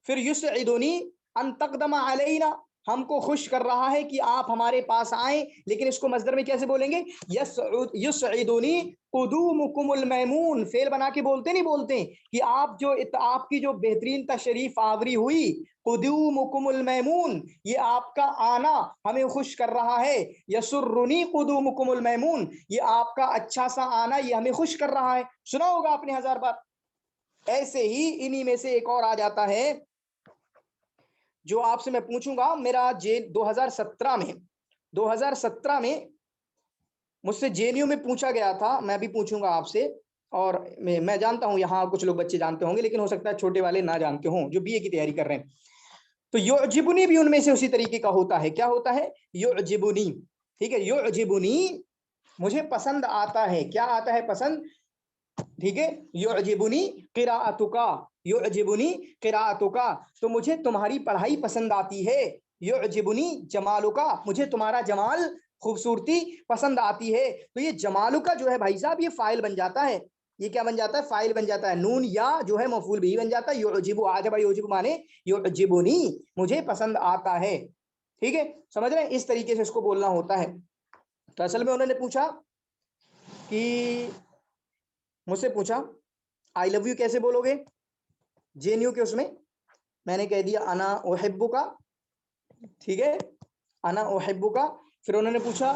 फिर युसईदुनी अन तक़दम अलैना, हमको खुश कर रहा है कि आप हमारे पास आए, लेकिन इसको मस्दर में कैसे बोलेंगे? युसईदुनी कुदूमुकुमुल मैमून, फेल बना के बोलते नहीं बोलते कि आप जो आपकी जो बेहतरीन तशरीफ आवरी हुई, कुदूमुकुमुल मैमून, ये आपका आना हमें खुश कर रहा है। यसुर्रुनी कुदूमुकुमुल मैमून, ये आपका अच्छा सा आना ये हमें खुश कर रहा है। सुना होगा आपने 1000 बार। ऐसे ही इन्हीं में से एक और आ जाता है जो आपसे मैं पूछूंगा। मेरा 2017 में मुझसे जेएनयू में पूछा गया था, मैं भी पूछूंगा आपसे, और मैं जानता हूं यहाँ कुछ लोग बच्चे जानते होंगे, लेकिन हो सकता है छोटे वाले ना जानते हों जो बीए की तैयारी कर रहे हैं। तो युजिबुनी भी उनमें से उसी तरीके का होता है। क्या होता है? युजिबुनी, ठीक है, युजिबुनी मुझे पसंद आता है। क्या आता है? पसंद, ठीक है। युजिबुनी क़िराअतुका, युजिबुनी क़िराअतुका, तो मुझे तुम्हारी पढ़ाई पसंद आती है। युजिबुनी जमालुका, मुझे तुम्हारा जमाल खूबसूरती पसंद आती है। तो ये जमालु का जो है भाई साहब ये फाइल बन जाता है, ये क्या बन जाता है, फाइल बन जाता है। नून या जो है मफूल भी बन जाता है। युजिबु, आजबा युजिबु माने युजिबुनी, मुझे पसंद आता है। ठीक है, समझ रहे हैं, इस तरीके से इसको बोलना होता है। तो असल में उन्होंने पूछा कि मुझसे पूछा आई लव यू कैसे बोलोगे, जेएनयू के उसमें मैंने कह दिया अना उहिब्बुका, ठीक है, अना उहिब्बुका। फिर उन्होंने पूछा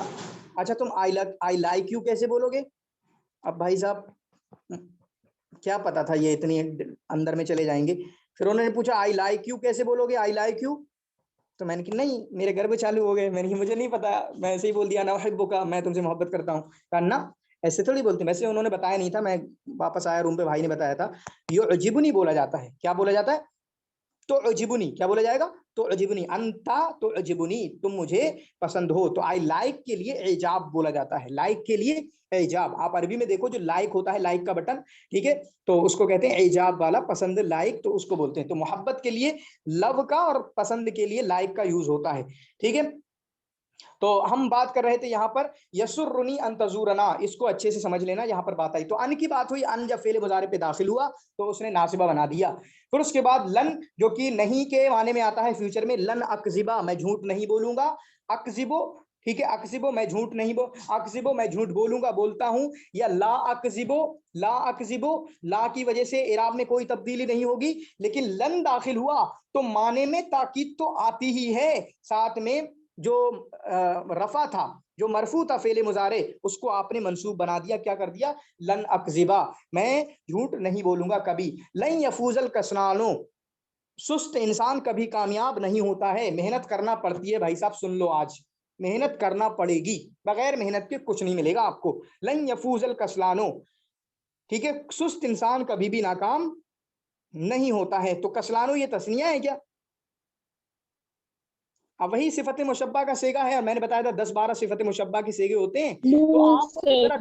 अच्छा तुम आई लाइक यू कैसे बोलोगे। अब भाई साहब क्या पता था ये इतनी अंदर में चले जाएंगे। फिर उन्होंने पूछा आई लाइक यू कैसे बोलोगे, आई लाइक यू। तो मैंने कि नहीं, मेरे गर्भ चालू हो गए, मैंने कि मुझे नहीं पता, मैं ऐसे ही बोल दिया ना उहिब्बुका, मैं तुमसे मोहब्बत करता हूँ। कहा ना ऐसे थोड़ी बोलते, वैसे उन्होंने बताया नहीं था, मैं वापस आया रूम पे, भाई ने बताया था। युजिबुनी बोला जाता है, क्या बोला जाता है, तो अजिबुनी, क्या बोला जाएगा, तो अजिबुनी, अंता तो अजिबुनी, तुम मुझे पसंद हो। तो आई लाइक के लिए एजाब बोला जाता है, लाइक के लिए एजाब। आप अरबी में देखो जो लाइक होता है, लाइक का बटन, ठीक है, तो उसको कहते हैं एजाब वाला, पसंद लाइक, तो उसको बोलते हैं। तो मोहब्बत के लिए लव का और पसंद के लिए लाइक का यूज होता है। ठीक है, तो हम बात कर रहे थे यहाँ पर यसुर्रुनी अन तज़ूरना, इसको अच्छे से समझ लेना, यहाँ पर बात आई। तो अन की बात हुई, अन जब फेल मुजारे पे दाखिल हुआ तो उसने नासिबा बना दिया। फिर उसके बाद लन जो कि नहीं के माने में आता है फ्यूचर में, लन अकजिबा, मैं झूठ नहीं बोलूंगा, अकजिबो, ठीक है, अकजिबो मैं झूठ नहीं अकजिबो मैं झूठ बोलूंगा, बोलता हूं, या ला अकजिबो, ला अकजिबो, ला की वजह से इराब में कोई तब्दीली नहीं होगी। लेकिन लन दाखिल हुआ तो माने में ताकीद तो आती ही है, साथ में जो रफा था, जो मरफू था फेले मुजारे, उसको आपने मंसूब बना दिया, क्या कर दिया, लन अकजिबा, मैं झूठ नहीं बोलूंगा कभी। लन यफूजल कसनानो, सुस्त इंसान कभी कामयाब नहीं होता है, मेहनत करना पड़ती है भाई साहब, सुन लो आज, मेहनत करना पड़ेगी, बगैर मेहनत के कुछ नहीं मिलेगा आपको। लन यफूजल कसलानो, ठीक है, सुस्त इंसान कभी भी नाकाम नहीं होता है। तो कसलानो ये तस्निया है क्या, अब वही सिफत मुशब्बा का सेगा है, और मैंने बताया था 10-12 सिफत मुशब्बा के सेगे होते हैं। तो आप जरा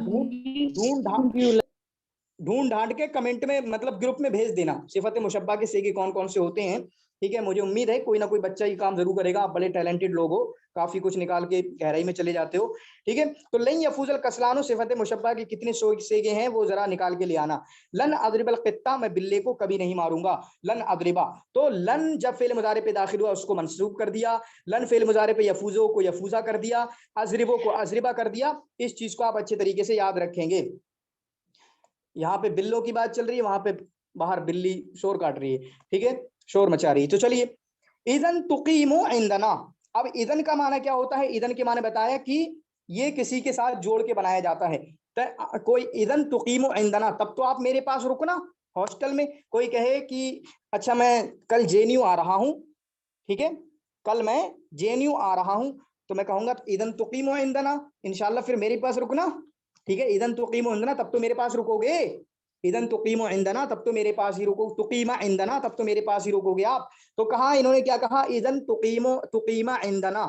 ढूंढ ढांड के कमेंट में, मतलब ग्रुप में भेज देना सिफत मुशब्बा के सेगे कौन कौन से होते हैं। ठीक है, मुझे उम्मीद है कोई ना कोई बच्चा ये काम जरूर करेगा, आप बड़े टैलेंटेड लोग हो, काफी कुछ निकाल के गहराई में चले जाते हो। ठीक है, तो लन यफूजल कसलानो सिफत मुशब्बा के कितने सेगे हैं वो जरा निकाल के ले आना। लन अदरिबल क़ित्ता, मैं बिल्ले को कभी नहीं मारूंगा, लन अदरिबा। तो लन जब फेल मुजारे पे दाखिल हुआ उसको मंसूब कर दिया, लन फेल मुजारे पे यफूजो को यफूजा कर दिया, अजरिबो को अजरिबा कर दिया। इस चीज को आप अच्छे तरीके से याद रखेंगे। यहाँ पे बिल्लों की बात चल रही है, वहां पे बाहर बिल्ली शोर काट रही है, ठीक है, शोर मचा रही है। तो चलिए, इदन तुकीमो इंदना, अब इदन का माना क्या होता है, इदन के माने बताया कि ये किसी के साथ जोड़ के बनाया जाता है। तो कोई इदन तुकीमो इंदना, तब तो आप मेरे पास रुकना हॉस्टल में। कोई कहे कि अच्छा मैं कल जेएनयू आ रहा हूँ, ठीक है, कल मैं जेएनयू आ रहा हूँ, तो मैं कहूंगा इदन तुकीमो इंदना, इंशाल्लाह फिर मेरे पास रुकना। ठीक है, इदन तुकीमो इंदना, तब तो मेरे पास रुकोगे, इदन तुकीमो इंदना, तब तो मेरे पास ही रुको, तुकीमा इंदना, तब तो मेरे पास ही रुकोगे आप। तो कहा इन्होंने, क्या कहा, इदन तुकीमा इंदना,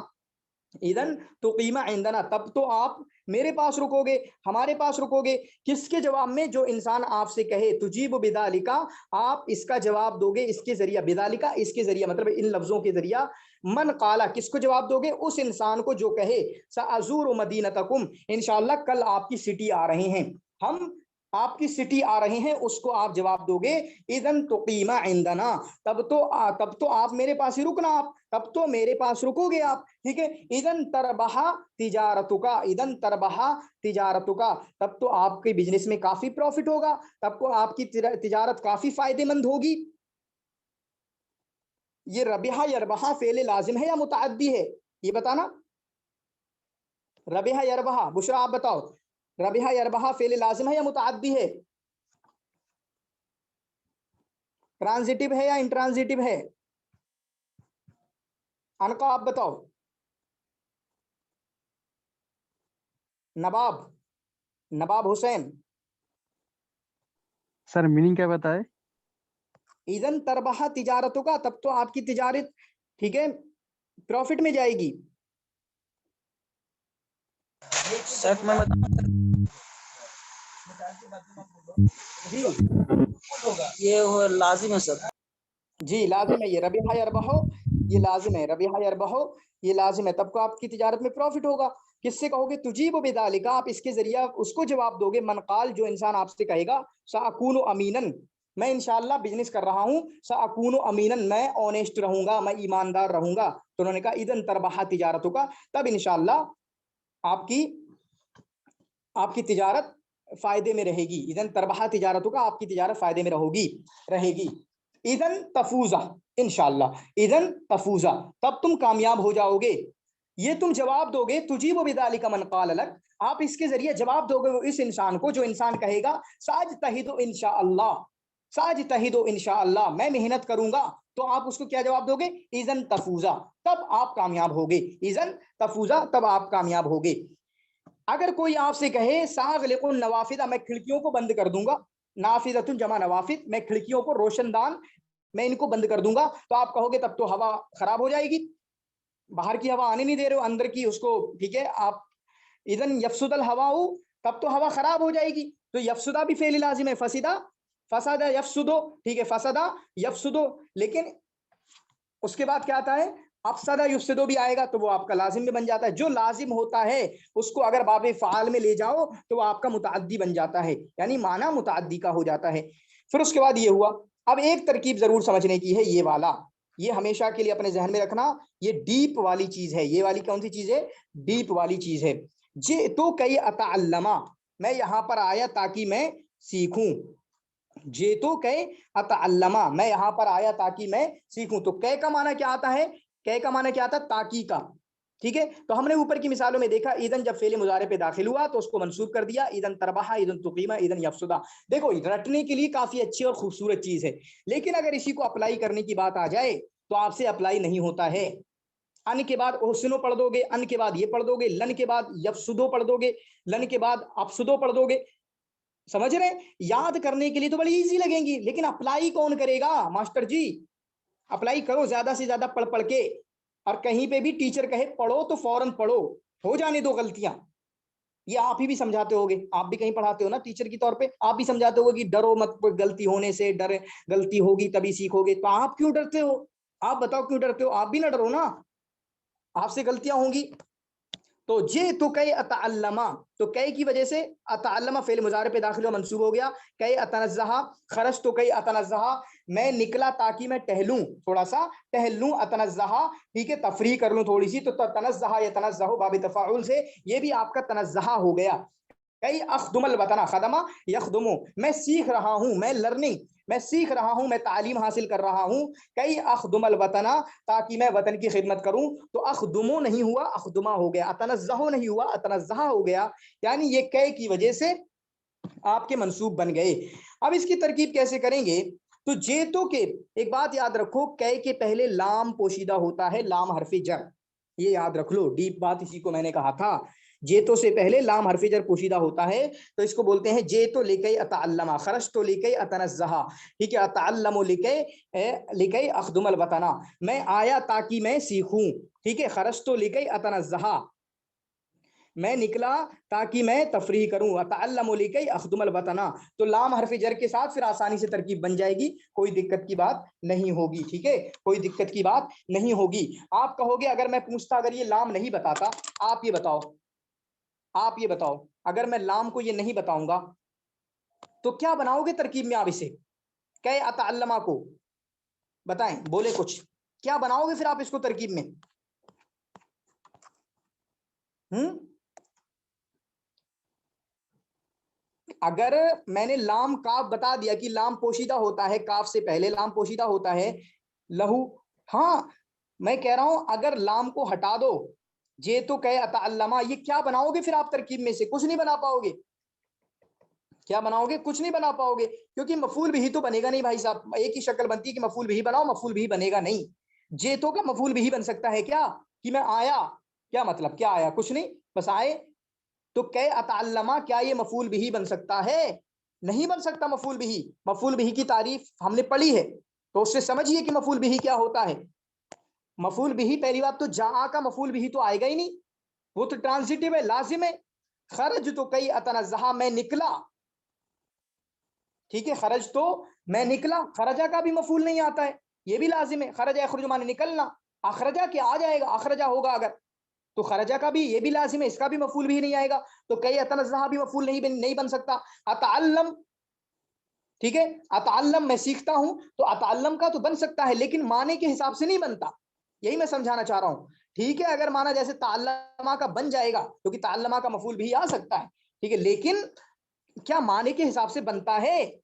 इदन तुकीमा इंदना, तब तो आप मेरे पास रुकोगे, हमारे पास रुकोगे। किसके जवाब में, जो इंसान आपसे कहे तुजीब बिदालिका, आप इसका जवाब दोगे इसके जरिया, बिदालिका इसके जरिया, मतलब इन लफ्जों के जरिया। मन काला, किसको जवाब दोगे, उस इंसान को जो कहे सअज़ूरु मदीनतकुम, इंशाअल्लाह कल आपकी सिटी आ रहे हैं, हम आपकी सिटी आ रहे हैं, उसको आप जवाब दोगे इदन तुकीमा इंदना, तब तो आप मेरे पास ही रुकना, आप तब तो मेरे पास रुकोगे आप। ठीक है, इदन तरबहा तिजारतुका, इदन तरबहा तिजारतुका, तब तो आपके बिजनेस में काफी प्रॉफिट होगा, तब तो आपकी तिजारत काफी फायदेमंद होगी। ये रबिहा यरबहा फेले लाजिम है या मुतअद्दी है, ये बताना। रबिहा यरबहा, बुशरा आप बताओ, रबिहा यरबहा फेले लाजिम है या मुतअद्दी है, ट्रांजिटिव है या इंट्रांजिटिव है, अनका आप बताओ। नवाब हुसैन, सर मीनिंग क्या बताए, इदन तरबहा तिजारतों का, तब तो आपकी तिजारत, ठीक है, प्रॉफिट में जाएगी। सर मैं जी ये लाजिम है सर, जी लाजिम है ये, रबिहा यरबहो ये लाजिम है, रबिहा यरबहो ये लाजिम है, तब को आपकी तिजारत में प्रॉफिट होगा। किससे कहोगे? तुजीबु बिदालिका, आप इसके जरिए उसको जवाब दोगे, मन काल, जो इंसान आपसे कहेगा साअकूनु अमीनन, मैं इंशाअल्लाह बिजनेस कर रहा हूँ, साअकूनु अमीनन, मैं ऑनेस्ट रहूंगा, मैं ईमानदार रहूंगा। तो उन्होंने कहा इदन तरबहा तिजारतों का, तब इंशाअल्लाह आपकी तिजारत फायदे में रहेगी। इदन तरबहा तिजारतों का, आपकी तिजारत फायदे में रहेगी। इदन तफूजा, इंशाअल्लाह इदन तफूजा, तब तुम कामयाब हो जाओगे। ये तुम जवाब दोगे, तुजीबु बिदालिका मन काल लक, आप इसके जरिए जवाब दोगे वो इस इंसान को जो इंसान कहेगा साज तहिदो इंशाअल्लाह, साज तहिदो इंशाअल्लाह, मैं मेहनत करूंगा। तो आप उसको क्या जवाब दोगे? इजन तफूजा, तब आप कामयाब होगे। इजन तफूजा, तब आप कामयाब होगे। अगर कोई आपसे कहे सागलिकुन नवाफिदा, मैं खिड़कियों को बंद कर दूंगा, नाफिदतुन जमा नवाफिद, मैं खिड़कियों को, रोशनदान मैं इनको बंद कर दूंगा, तो आप कहोगे तब तो हवा खराब हो जाएगी, बाहर की हवा आने नहीं दे रहे हो, अंदर की उसको, ठीक है। आप इदन यफसुदल हवाउ, तब तो हवा खराब हो जाएगी। तो यफसुदा भी फेल लाजिम है, फसीदा फसादा यफसुदो, ठीक है, फसादा यफसुदो, लेकिन उसके बाद क्या आता है? अफसदा युफ्सिदो भी आएगा, तो वो आपका लाजिम में बन जाता है। जो लाजिम होता है उसको अगर बाबे फ़ाल में ले जाओ तो वो आपका मुतअद्दी बन जाता है, यानी माना मुतअद्दी का हो जाता है। फिर उसके बाद ये हुआ, अब एक तरकीब जरूर समझने की है, ये वाला, ये हमेशा के लिए अपने जहन में रखना, ये डीप वाली चीज है। ये वाली कौन सी चीज है? डीप वाली चीज है। जे तो कई अतअल्लमा, मैं यहाँ पर आया ताकि मैं सीखूं। जे तो कई अतअल्लमा, मैं यहाँ पर आया ताकि मैं सीखूं। तो कै का माना क्या आता है? कै का माना क्या आता है? ताकी का, ठीक है। तो हमने ऊपर की मिसालों में देखा, ईदन जब फेले मुजारे पे दाखिल हुआ तो उसको मंसूब कर दिया, ईदन तरबहा, ईदन तुकीमा, ईदन यफसुदा। देखो रटने के लिए काफी अच्छी और खूबसूरत चीज है, लेकिन अगर इसी को अप्लाई करने की बात आ जाए तो आपसे अप्लाई नहीं होता है। अन के बाद ओहसिनो पढ़ दोगे, अन के बाद ये पढ़ दोगे, लन के बाद यफसुदो पढ़ दोगे, लन के बाद अफसुदो पढ़ दोगे। समझ रहे? याद करने के लिए तो बड़ी इजी लगेंगी, लेकिन अप्लाई कौन करेगा? मास्टर जी अप्लाई करो ज्यादा से ज्यादा पढ़ पढ़ के, और कहीं पे भी टीचर कहे पढ़ो तो फौरन पढ़ो, हो जाने दो गलतियां। ये आप ही भी समझाते होगे, आप भी कहीं पढ़ाते हो ना टीचर के तौर पे, आप भी समझाते होगे कि डरो मत, गलती होने से डर, गलती होगी तभी सीखोगे। तो आप क्यों डरते हो? आप बताओ क्यों डरते हो? आप भी ना डरो ना, आपसे गलतियां होंगी। तो जे तो कई अतअल्लमा, तो कई की वजह से अतअल्लमा फेल मुजारे पे दाखिल हुआ, मंसूब हो गया। कई अतनज़्ज़हा, खरज तो कई अतनज़्ज़हा, मैं निकला ताकि मैं टहलूं, थोड़ा सा टहल लूं। अतनज़्ज़हा, ठीक है, तफरीह कर लूं थोड़ी सी, तो तनज़्ज़हा यतनज़्ज़हु बाब तफ़ाउल से ये भी आपका तनज़्ज़हा हो गया। कई अख़दुमल वतना, खदमा यख़दुमु, मैं सीख रहा हूं, मैं लर्निंग, मैं सीख रहा हूं, मैं तालीम हासिल कर रहा हूं। कई अख़दुमल वतना, ताकि मैं वतन की खिदमत करूं। तो अख़दुमु नहीं हुआ, अख़दुमा हो गया। अतनज़्ज़हु नहीं हुआ, अतनज़्ज़हा हो गया। यानी ये कै की वजह से आपके मंसूब बन गए। अब इसकी तरकीब कैसे करेंगे? तो जेतो के, एक बात याद रखो, कै के पहले लाम पोशीदा होता है, लाम हरफे जर, ये याद रख लो, डीप बात इसी को मैंने कहा था। जेतो से पहले लाम हरफे जर पोशीदा होता है, तो इसको बोलते हैं जेतो लिकई अतअल्लमा, खरज तो लिकई अतनज़्ज़हा, ठीक है, अतअल्लमु लिकई अख़दुमल वतना, मैं आया ताकि मैं सीखूं, ठीक है। खरज तो लिकई अतनज़्ज़हा, मैं निकला ताकि मैं तफरीह करूं। अतअल्लमु लिकई अख़दुमल वतना, तो लाम हरफे जर के साथ फिर आसानी से तरकीब बन जाएगी, कोई दिक्कत की बात नहीं होगी, ठीक है, कोई दिक्कत की बात नहीं होगी। आप कहोगे अगर मैं पूछता, अगर ये लाम नहीं बताता, आप ये बताओ, आप ये बताओ, अगर मैं लाम को ये नहीं बताऊंगा तो क्या बनाओगे तरकीब में आप इसे? कै अतअल्लमा को बताएं, बोले कुछ, क्या बनाओगे फिर आप इसको तरकीब में? अगर मैंने लाम काफ बता दिया कि लाम पोशीदा होता है, काफ से पहले लाम पोशीदा होता है, लहू, हाँ मैं कह रहा हूं अगर लाम को हटा दो, जे तो कहे अतअल्लमा, ये क्या बनाओगे फिर आप तरकीब में से? कुछ नहीं बना पाओगे। क्या बनाओगे? कुछ नहीं बना पाओगे, क्योंकि मफूल भी तो बनेगा नहीं भाई साहब। एक ही शक्ल बनती है कि मफूल भी बनाओ, मफूल भी बनेगा नहीं। जेतो का मफूल भी बन सकता है क्या? कि मैं आया, क्या मतलब क्या आया? कुछ नहीं, बस आए। तो कै अतअल्लमा, क्या ये मफूल बिही बन सकता है? नहीं बन सकता मफूल बिही। मफूल बिही की तारीफ हमने पढ़ी है, तो उससे समझिए कि मफूल बिही क्या होता है। मफूल बिही, पहली बात तो जा का मफूल बिही तो आएगा ही नहीं, वो तो ट्रांजिटिव है, लाजिम है। खरज तो कई अतनज़्ज़हा, मैं निकला, ठीक है, खरज तो मैं निकला, खरजा का भी मफूल नहीं आता है, ये भी लाजिम है। खरज यखरुजु माने निकलना, अखरजा क्या आ जाएगा, अखरजा होगा अगर, तो खरजा का भी ये भी लाजिम है, इसका भी मफूल भी नहीं आएगा, तो कई अतनज़्ज़हा भी मफूल नहीं बन सकता। अतअल्लम, ठीक है, अतअल्लम मैं सीखता हूं, तो अतअल्लम का तो बन सकता है लेकिन माने के हिसाब से नहीं बनता, यही मैं समझाना चाह रहा हूं। ठीक है, अगर माना जैसे ताल्लमा का बन जाएगा, क्योंकि ताल्लमा का मफूल भी आ सकता है, ठीक है, लेकिन क्या माने के हिसाब से बनता है?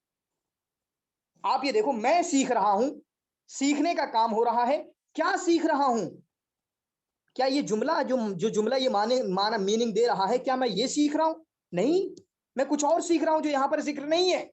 आप ये देखो, मैं सीख रहा हूं, सीखने का काम हो रहा है, क्या सीख रहा हूं? क्या ये जुमला जो जुमला ये माना मीनिंग दे रहा है, क्या मैं ये सीख रहा हूं? नहीं, मैं कुछ और सीख रहा हूं जो यहां पर जिक्र नहीं है।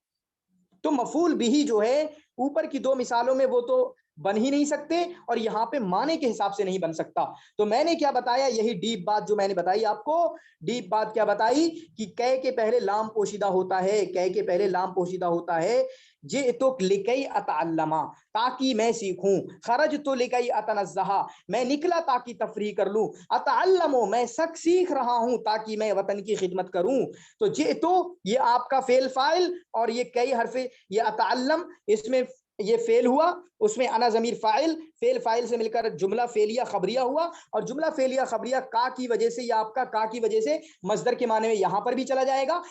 तो मफूल बिही जो है ऊपर की दो मिसालों में वो तो बन ही नहीं सकते, और यहाँ पे माने के हिसाब से नहीं बन सकता। तो मैंने क्या बताया, यही डीप बात जो मैंने बताई आपको, डीप बात क्या बताई कि कै के पहले लाम पोशीदा होता है, कै के पहले लाम पोशीदा होता है। जे तो लिकई अतअल्लमा, ताकि मैं सीखूं, खरज तो लिकई अतनज़्ज़हा, मैं निकला ताकि तफरीह कर लूं, अतअल्लमो मैं सीख रहा हूं ताकि मैं वतन की खिदमत करूं। तो जे तो ये आपका फेल फाइल, और ये कई हरफे, ये अतअल्लम, इसमें ये फेल हुआ, उसमें अना ज़मीर फाइल, फेल फाइल से मिलकर जुमला फेलिया खबरिया हुआ, और जुमला फेलिया खबरिया का की वजह से, या आपका का की वजह से मस्दर के माने में यहां पर भी चला जाएगा।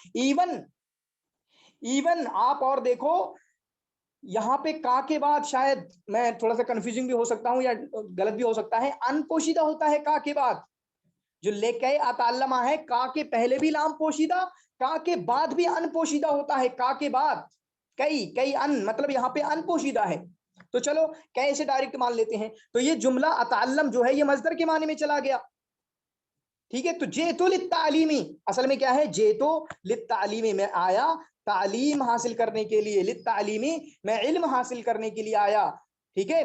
इवन आप और देखो, यहां पे का के बाद शायद मैं थोड़ा सा कंफ्यूजिंग भी हो सकता हूं या गलत भी हो सकता है, अनपोशीदा होता है का के बाद। जो लेके अतअल्लमा है, का के पहले भी लाम पोशीदा, का के बाद भी अनपोशीदा होता है, का के बाद कई अन, मतलब यहाँ पे अनपोशीदा है। तो चलो कैसे डायरेक्ट मान लेते हैं, तो ये जुमला अतअल्लम जो है ये मस्दर के माने में चला गया। ठीक है, तो जे तो लित्तालीमी, असल में क्या है, जे तो लित्तालीमी, मैं आया तालीम हासिल करने के लिए, लित्तालीमी मैं इल्म हासिल करने के लिए आया। ठीक है,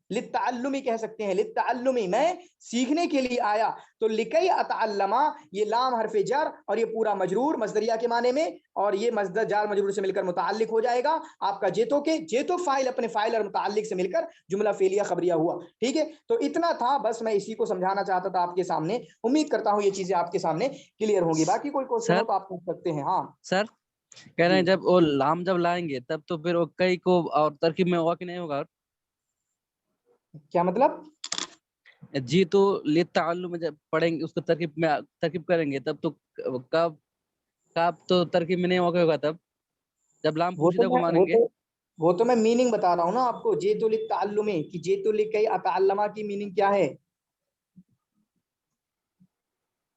लित्ताअल्लुमी कह सकते हैं, लित्ताअल्लुमी मैं सीखने के लिए आया। तो लिकई अतअल्लमा, ये लाम हरफे जर और ये पूरा मजरूर मजदरिया के माने में, और ये मजदर जार मजरूर से मिलकर मुताल्लिक हो जाएगा आपका जेतो के, जेतो फाइल अपने फाइल और मुताल्लिक से मिलकर जुमला फेलिया खबरिया हुआ। ठीक है, तो इतना था, बस मैं इसी को समझाना चाहता था आपके सामने। उम्मीद करता हूँ ये चीजें आपके सामने क्लियर होंगी, बाकी कोई क्वेश्चन हो तो आप पूछ सकते हैं। हाँ सर, कह रहे हैं जब वो लाम जब लाएंगे तब तो फिर वो कई को और तरकीब में होगा कि नहीं होगा? क्या मतलब? जी तो लित्ताअल्लुम में जब पढ़ेंगे उसको तरकीब करेंगे तब तो कब तो तरकीब में नहीं होगा तब जब लाम पोशीदा को मानेंगे। वो तो मैं मीनिंग बता रहा हूँ ना आपको, जेतु लित्ताअल्लुमी कि जेतु लिकई अतअल्लमा की मीनिंग क्या है,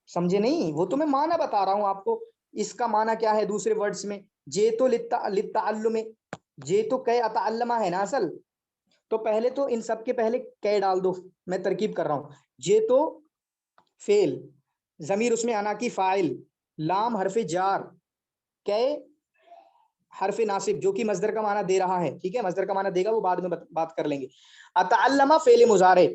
समझे नहीं? वो तो मैं माना बता रहा हूँ आपको, इसका माना क्या है दूसरे वर्ड्स में, जेतु लित्ताअल्लुमी, जेतु कै अतअल्लमा है ना असल। तो पहले तो इन सब के पहले कै डाल दो, मैं तरकीब कर रहा हूं। जे तो फेल, जमीर उसमें अना की फाइल, लाम हरफे जार, कै हरफे नासिब जो कि मजदर का माना दे रहा है। ठीक है, मजदर का माना देगा वो बाद में बात कर लेंगे। अतअल्लमा फेल मुजारे,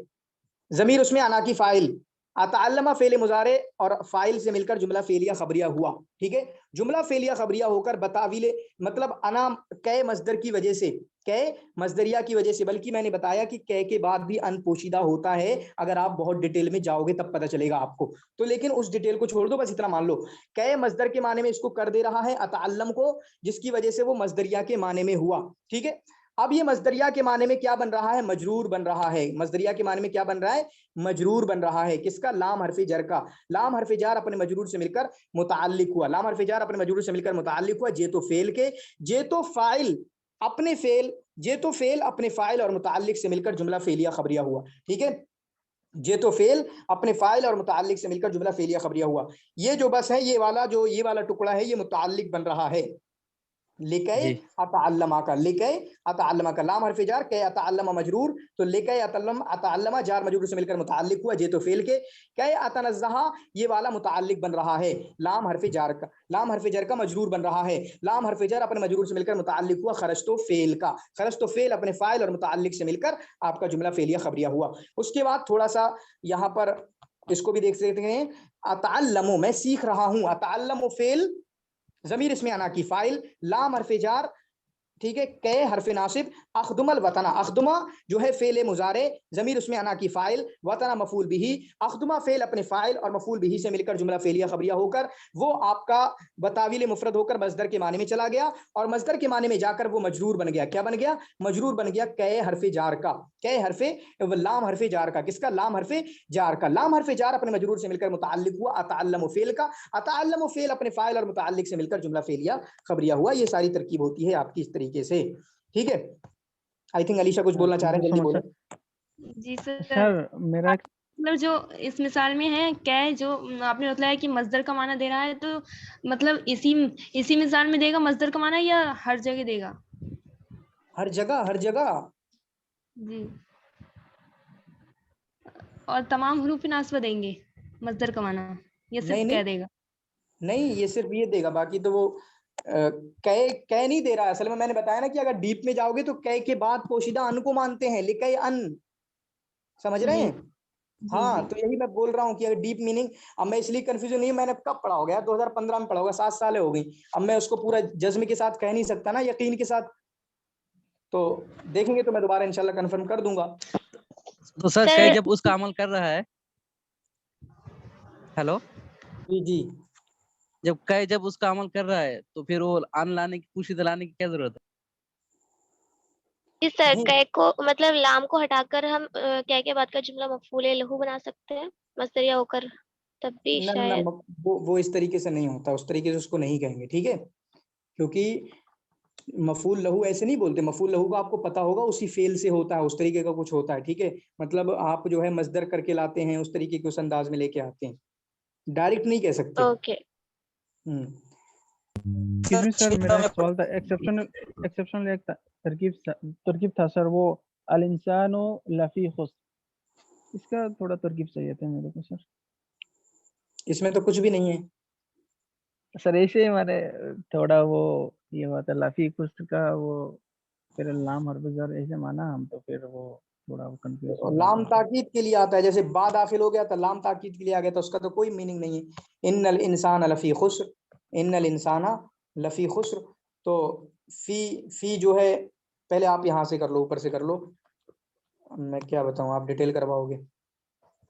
जमीर उसमें अना की फाइल, अतअल्लमा फेल मुजारे और फाइल से मिलकर जुमला फेलिया खबरिया हुआ। ठीक है, जुमला फेलिया खबरिया होकर बताविले, मतलब अना कै मजदर की वजह से, कै मजदरिया की वजह से, बल्कि मैंने बताया कि कै के बाद भी अनपोशीदा होता है, अगर आप बहुत डिटेल में जाओगे तब पता चलेगा आपको। तो लेकिन उस डिटेल को छोड़ दो, बस इतना मान लो, कै मजदर के माने में इसको कर दे रहा है अतअल्लम को, जिसकी वजह से वो मजदरिया के माने में हुआ। ठीक है, अब ये मजदरिया के माने में क्या बन रहा है, मजरूर बन रहा है। मजदरिया के माने में क्या बन रहा है, मजरूर बन रहा है। किसका? लाम हरफे जर का। लाम हरफे जार अपने मजरूर से मिलकर मुताल्लिक हुआ, लाम हरफे जार अपने मजरूर से मिलकर मुताल्लिक हुआ। जे तो फेल के, जे तो फाइल अपने फेल, जे तो फेल अपने फाइल और मुताल्लिक से मिलकर जुमला फेलिया खबरिया हुआ। ठीक है, जे तो फेल अपने फाइल और मुताल्लिक से मिलकर जुमला फेलिया खबरिया हुआ। ये जो बस है, ये वाला टुकड़ा है, ये मुताल्लिक बन रहा है। लिकई अतअल्लमा का, लिकई अतअल्लमा का लाम हरफे जार, कै अतअल्लमा मजरूर, तो लिकई अतअल्लमा जार मजरूर से मिलकर मुताल्लिक हुआ। जे तो फेल के, कै अतनज़्ज़हा ये वाला मुताल्लिक बन रहा है, लाम हरफे जार का, लाम हरफे जार का मजरूर बन रहा है। लाम हरफे जार अपने मजरूर से मिलकर मुताल्लिक हुआ। खरज तो फेल का, खरज तो फेल अपने फाइल और मुताल्लिक से मिलकर आपका जुमला फेलिया खबरिया हुआ। उसके बाद थोड़ा सा यहाँ पर इसको भी देख सकते हैं, अतअल्लमु मैं सीख रहा हूँ, अतअल्लमु फेल, जमीर इसमें अना की फाइल, लाम हरफे जार ठीक है। कै हरफ नासिब, अखदुमल वतना, अखदुमा जो है फेल मुजारे, जमीर उसमें अना की फाइल, वतना मफूल बिही, अखदुमा फेल अपने फाइल और मफूल बिही से मिलकर जुमला फेलिया खबरिया होकर वो आपका बताविल मुफरद होकर मजदर के माने में चला गया और मजदर के माने में जाकर वो मजरूर बन गया। क्या बन गया? मजरूर बन गया कै हरफे जार का, कै हरफे लाम हरफे जार का। किसका? लाम हरफे जार का। लाम हरफे जार अपने मजरूर से मिलकर मुताल्लिक हुआ अतअल्लमु फेल का, अतअल्लमु फेल अपने फाइल और मुताल्लिक से मिलकर जुमला फेलिया खबरिया हुआ। ये सारी तरकीब होती है आपकी इस तरीके से, ठीक है। आई थिंक अलीशा कुछ बोलना चाह रहे हैं, जल्दी बोले। जी सर, सर मेरा मतलब जो इस मिसाल में है कै, जो आपने बताया कि मजदर का माना दे रहा है, तो मतलब इसी मिसाल में देगा मजदर का माना या हर जगह देगा? हर जगह, हर जगह जी। और तमाम हरूफ नास्ब देंगे मजदर का माना, ये सिर्फ नहीं कै नहीं देगा? नहीं, ये सिर्फ ये देगा, बाकी तो वो कै कै नहीं दे रहा है। असल में मैंने बताया ना कि अगर डीप में जाओगे तो कै के बाद पोशीदा अन को मानते हैं, लिकै अन, समझ रहे जी हैं? जी हाँ, जी। तो यही मैं बोल रहा हूँ कि अगर डीप मीनिंग, अब मैं इसलिए कंफ्यूजन नहीं, मैंने कब पढ़ा होगा, 2015 में पढ़ा होगा, 7 साल हो गई। अब मैं उसको पूरा जज्म के साथ कह नहीं सकता ना, यकीन के साथ। तो देखेंगे तो मैं दोबारा इंशाल्लाह कंफर्म कर दूंगा। तो सर कै जब उसका अमल कर रहा है, हेलो जी जी, जब कै जब उसका अमल कर रहा है तो फिर वो अन लाने की, पोशीदा लाने की क्या जरूरत है? इस कै को मतलब लाम को हटाकर हम कै के बाद का जुमला मफूले लहू बना सकते हैं मसदरिया होकर, तब भी ना ना शायद। वो इस तरीके से नहीं होता, उस तरीके से उसको नहीं कहेंगे, ठीक है। क्योंकि मफूल लहू ऐसे नहीं बोलते, मफूल लहू का आपको पता होगा उसी फेल से होता है, उस तरीके का कुछ होता है, ठीक है। मतलब आप जो है मजदर करके लाते हैं, उस तरीके के उस अंदाज में लेके आते हैं, डायरेक्ट नहीं कह सकते। ओके। एक्सक्यूज मी सर, मेरा एक सवाल था। एक्सेप्शनल एक तरकीब था सर, वो अल इंसानो लफी खुस्र, इसका थोड़ा तरकीब चाहिए था मेरे को सर। इसमें तो कुछ भी नहीं है सर, ऐसे ही मैंने थोड़ा वो ये हुआ था लफी खुस्र का, वो फिर लाम हरफ जार ऐसे माना हम, तो फिर वो थोड़ा वो कंफ्यूज हो गया लाम था। ताकीद के लिए आता है, जैसे बा दाखिल हो गया तो लाम ताकीद के लिए आ गया, तो उसका तो कोई मीनिंग नहीं है। इन्नल इंसान लफी खुस्र, इन्नल इंसाना लफी खुस्र। तो फी जो है, पहले आप यहाँ से कर लो, ऊपर से कर लो, मैं क्या बताऊँ, आप डिटेल करवाओगे।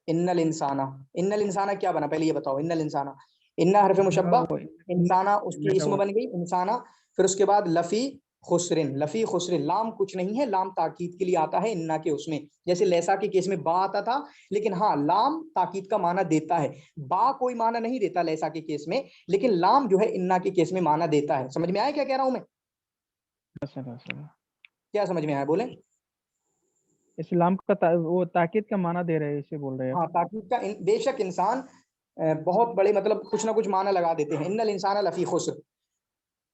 इन्नल इंसाना क्या बना, पहले ये बताओ। इन्नल इंसाना, इन्ना हरफ मुशब्बा, इंसाना उसकी इसम बन गई इंसाना, फिर उसके बाद लफी खुसरिन, लफी खुसरिन। लाम कुछ नहीं है, लाम ताकीद के लिए आता है इन्ना के उसमें, जैसे लैसा के केस में बा आता था, लेकिन हाँ लाम ताकीद का माना देता है। बा कोई माना नहीं देता लैसा के केस में, लेकिन लाम जो है इन्ना के केस में माना देता है। समझ में आया क्या कह रहा हूं मैं? क्या समझ में आया, बोले। इस्लाम का वो ताकीद का माना दे रहे हैं, इसे बोल रहे हैं। हाँ, ताकीद का बेशक इंसान बहुत बड़े मतलब कुछ ना कुछ माना लगा देते हैं। इन्नल इंसान लफी खुस्र,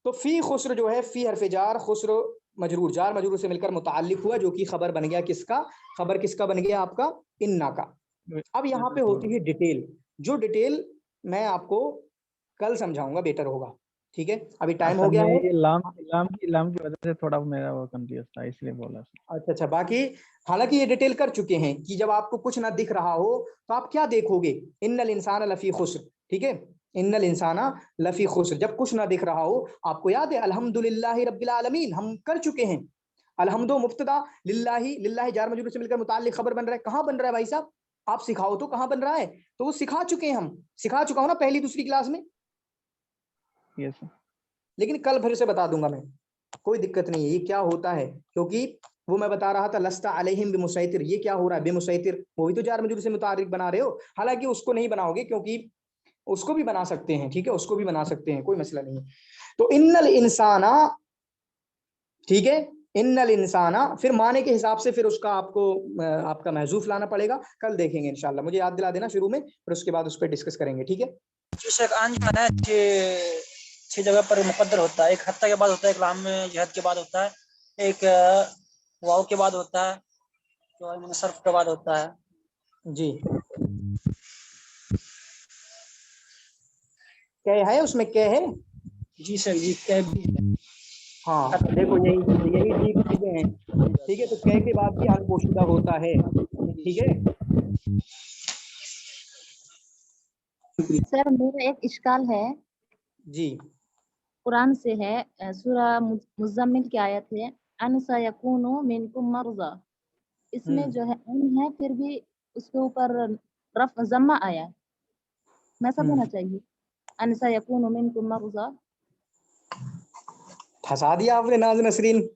तो फी खुस्र जो है, फी हरफ जार, खुस्र मजरूर, जार मजरूर से मिलकर मुताल्लिक हुआ, जो कि खबर बन गया किसका? खबर किसका बन गया? आपका इन्ना का। अब यहाँ पे होती है डिटेल, जो डिटेल मैं आपको कल समझाऊंगा, बेटर होगा, ठीक है। अभी टाइम हो गया है। ये लाम की वजह से थोड़ा मेरा वो कंफ्यूज था, इसलिए बोला। अच्छा, बाकी हालांकि ये डिटेल कर चुके हैं कि जब आपको कुछ ना दिख रहा हो तो आप क्या देखोगे? इन्नल इंसान लफी खुस्र, ठीक है। इन्नल इंसाना लफी खुस्र, जब कुछ ना दिख रहा हो, आपको याद है अल्हम्दुलिल्लाहि रब्बिल आलमीन हम कर चुके हैं। अल्हम्दु मुब्तदा, लिल्लाहि, लिल्लाहि जार मजरूर से मिलकर मुताल्लिक खबर बन रहा है। कहाँ बन रहा है भाई साहब? आप सिखाओ तो कहाँ बन रहा है? तो वो सिखा चुके हैं, हम सिखा चुका हूं ना पहली दूसरी क्लास में। यस, लेकिन कल फिर से बता दूंगा मैं, कोई दिक्कत नहीं है। ये क्या होता है, क्योंकि वो मैं बता रहा था लस्ता अलैहिम बिमुसैतिर, ये क्या हो रहा है बिमुसैतिर, वो भी तो जार मजरूर से मुतारिक बना रहे हो। हालांकि उसको नहीं बनाओगे, क्योंकि उसको भी बना सकते हैं, ठीक है, उसको भी बना सकते हैं, कोई मसला नहीं है। तो इन्नल इंसाना, ठीक है, इन्नल इंसाना, फिर माने के हिसाब से फिर उसका आपको आपका महजूफ लाना पड़ेगा। कल देखेंगे इंशाल्लाह, मुझे याद दिला देना शुरू में, फिर उसके बाद उस पर डिस्कस करेंगे, ठीक है। शेख आंजमान है कि 6 जगह पर मुकद्दर होता है, एक हत्ता के बाद होता है, एक लाम में जिहद के बाद होता है, एक वाव के बाद होता है, तो सर्फ के बाद होता है। जी, क्या है उसमें, क्या है? जी सर, जी क्या भी है। हाँ देखो, यही डीप चीजें हैं, ठीक है। तो कै के बाद भी अनपोशीदा होता है, ठीक है। सर मेरा एक इश्काल है। जी, कुरान से है, सूरा मुज़म्मिल की आयत है, अन सयकूनु मिनकुम मर्ज़ा। इसमें जो है अन है, फिर भी उसके ऊपर रफ जम्मा आया है, मैं सब होना चाहिए, अन सयकूनु मिनकुम मर्ज़ा। फंसा दिया आपने नाज नसरीन।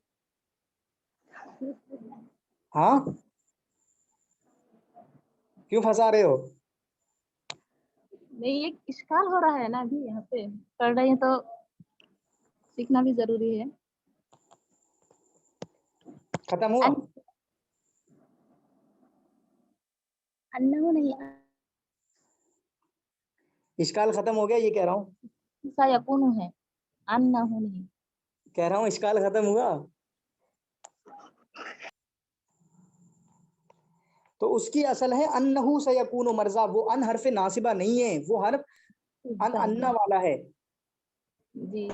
हाँ, क्यों फंसा रहे हो? नहीं, ये इश्काल हो रहा है ना अभी यहाँ पे, पढ़ रही है तो सीखना भी जरूरी है। खत्म हुआ? अन्नहु नहीं, इश्काल खत्म हो गया, ये कह रहा हूँ। सयकूनु है, अन्नहु नहीं। कह रहा हूँ इश्काल खत्म हुआ। तो उसकी असल है अन्नहु सयकूनु मर्ज़ा। वो अन हरफ नासिबा नहीं है, वो हर्फ अन अन्ना वाला है जी,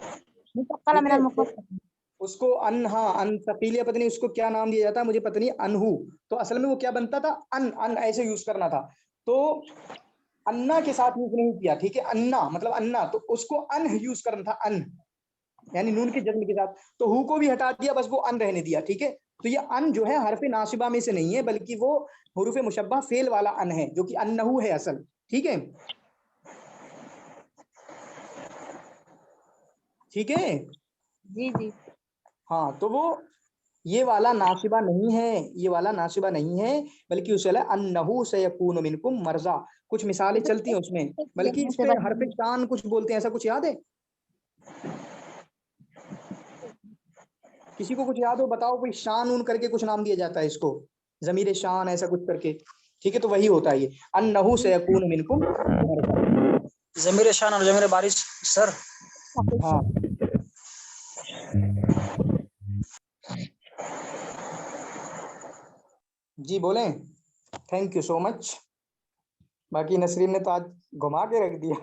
मुतक्कल मिनल मुफ़स्सल। उसको अन, हाँ अन सकीलिया, पता नहीं उसको क्या नाम दिया जाता है, मुझे पता नहीं, अनहु। तो असल में वो क्या बनता था, अन अन ऐसे यूज करना था, तो अन्ना के साथ यूज नहीं किया, ठीक है, अन्ना मतलब अन्ना, तो उसको अन यूज करना था, अन यानी नून के जज्म के साथ, तो हु को भी हटा दिया, बस वो अन रहने दिया, ठीक है। तो ये अन जो है हरफ नासिबा में से नहीं है, बल्कि वो हुरूफ मुशब्बह फेल वाला अन है, जो कि अन्नहु है असल, ठीक है, ठीक है जी जी। हाँ, तो वो ये वाला नासिबा नहीं है, ये वाला नासिबा नहीं है, बल्कि उसे अन्नहु सयकूनु मिनकुम मर्ज़ा। कुछ मिसालें चलती हैं उसमें, बल्कि इस पे हरफ शान कुछ बोलते हैं, ऐसा कुछ याद है? किसी को कुछ याद हो बताओ, कोई शान उन करके कुछ नाम दिया जाता है इसको, जमीर शान ऐसा कुछ करके, ठीक है, तो वही होता है ये अन्नहु सयकूनु मिनकुम मर्ज़ा। जमीर शान और जमीर बारिश सर। हाँ, जी बोलें। Thank you so much. बाकी नसरीन ने तो आज घुमा के रख दिया।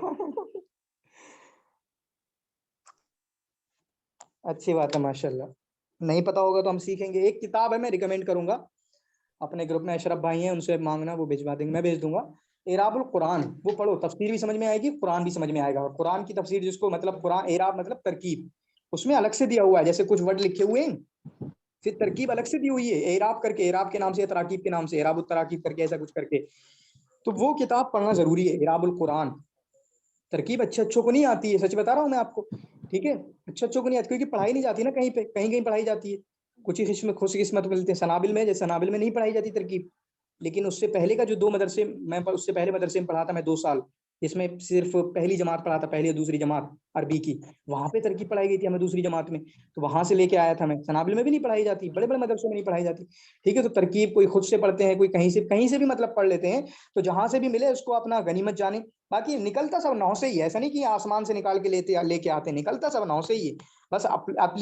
अच्छी बात है, माशाल्लाह। नहीं पता होगा तो हम सीखेंगे। एक किताब है, मैं रिकमेंड करूंगा, अपने ग्रुप में अशरफ भाई हैं, उनसे मांगना, वो भिजवा देंगे, मैं भेज दूंगा। एराबुल कुरान, वो पढ़ो, तफसीर भी समझ में आएगी, कुरान भी समझ में आएगा। और कुरान की तफसीर जिसको मतलब कुरान, एराब मतलब तरकीब, उसमें अलग से दिया हुआ है, जैसे कुछ वर्ड लिखे हुए हैं, फिर तरकीब अलग से दी हुई है, एराब करके, एराब के नाम से, तराकीब के नाम से, एराबुल तराकीब करके, ऐसा कुछ करके। तो वो किताब पढ़ना जरूरी है, एराबुल कुरान। तरकीब अच्छे को नहीं आती है, सच बता रहा हूँ मैं आपको, ठीक है, अच्छे को नहीं आती, क्योंकि पढ़ाई नहीं जाती ना कहीं पे, कहीं कहीं पढ़ाई जाती है, कुछ ही खुशकिस्मत मिलते हैं। सनाबिल में, जैसे सनाबिल में नहीं पढ़ाई जाती तरकीब, लेकिन उससे पहले का जो 2 मदरसे, मैं उससे पहले मदरसे में पढ़ा था मैं 2 साल, इसमें सिर्फ पहली जमात पढ़ा था, पहली और दूसरी जमात अरबी की, वहां पे तरकीब पढ़ाई गई थी हमें दूसरी जमात में, तो वहां से लेके आया था मैं। सनाबिल में भी नहीं पढ़ाई जाती, बड़े बड़े मदरसों में नहीं पढ़ाई जाती, ठीक है। तो तरकीब कोई खुद से पढ़ते हैं, कोई कहीं से भी मतलब पढ़ लेते हैं, तो जहां से भी मिले उसको अपना गनीमत जाने। बाकी निकलता सब नाव से ही है, ऐसा नहीं कि आसमान से निकाल के लेके आते, निकलता सब नाव से ही है, बस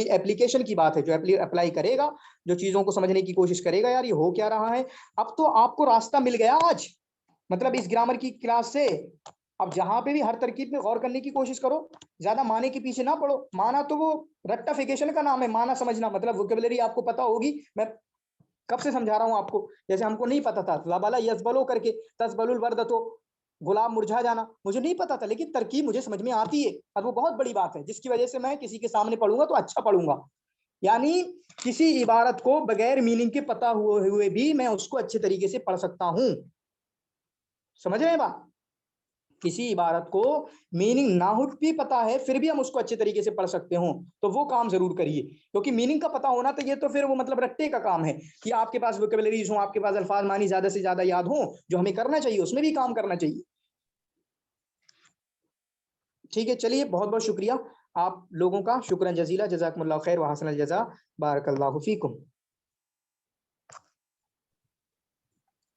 एप्लीकेशन की बात है, जो अप्लाई करेगा, जो चीजों को समझने की कोशिश करेगा, यार ये हो क्या रहा है। अब तो आपको रास्ता मिल गया आज, मतलब इस ग्रामर की क्लास से। अब जहां पे भी हर तरकीब में गौर करने की कोशिश करो, ज्यादा माने के पीछे ना पड़ो। माना तो वो रट्टाफिकेशन का नाम है, माना समझना, मतलब वोकेबुलरी आपको पता होगी, मैं कब से समझा रहा हूँ आपको। जैसे हमको नहीं पता था लबला यजबलो करके, तसबलुल वर्द, तो गुलाब मुरझा जाना, मुझे नहीं पता था, लेकिन तरकीब मुझे समझ में आती है, और वो बहुत बड़ी बात है, जिसकी वजह से मैं किसी के सामने पढ़ूंगा तो अच्छा पढ़ूंगा। यानी किसी इबारत को बगैर मीनिंग के पता हुए भी मैं उसको अच्छे तरीके से पढ़ सकता हूं, समझ रहे हैं बात। किसी इबारत को मीनिंग ना हो भी पता है, फिर भी हम उसको अच्छे तरीके से पढ़ सकते हो, तो वो काम जरूर करिए, क्योंकि मीनिंग का पता होना तो ये तो फिर वो मतलब रट्टे का काम है, कि आपके पास वोकैबुलरीज हो, आपके पास अल्फाज मानी ज्यादा से ज्यादा याद हो, जो हमें करना चाहिए, उसमें भी काम करना चाहिए, ठीक है। चलिए, बहुत बहुत शुक्रिया आप लोगों का, शुक्रन जजीला, जज़ाकुमुल्लाह खैर व हसन अल जज़ा, बारकल्लाहु फीकुम।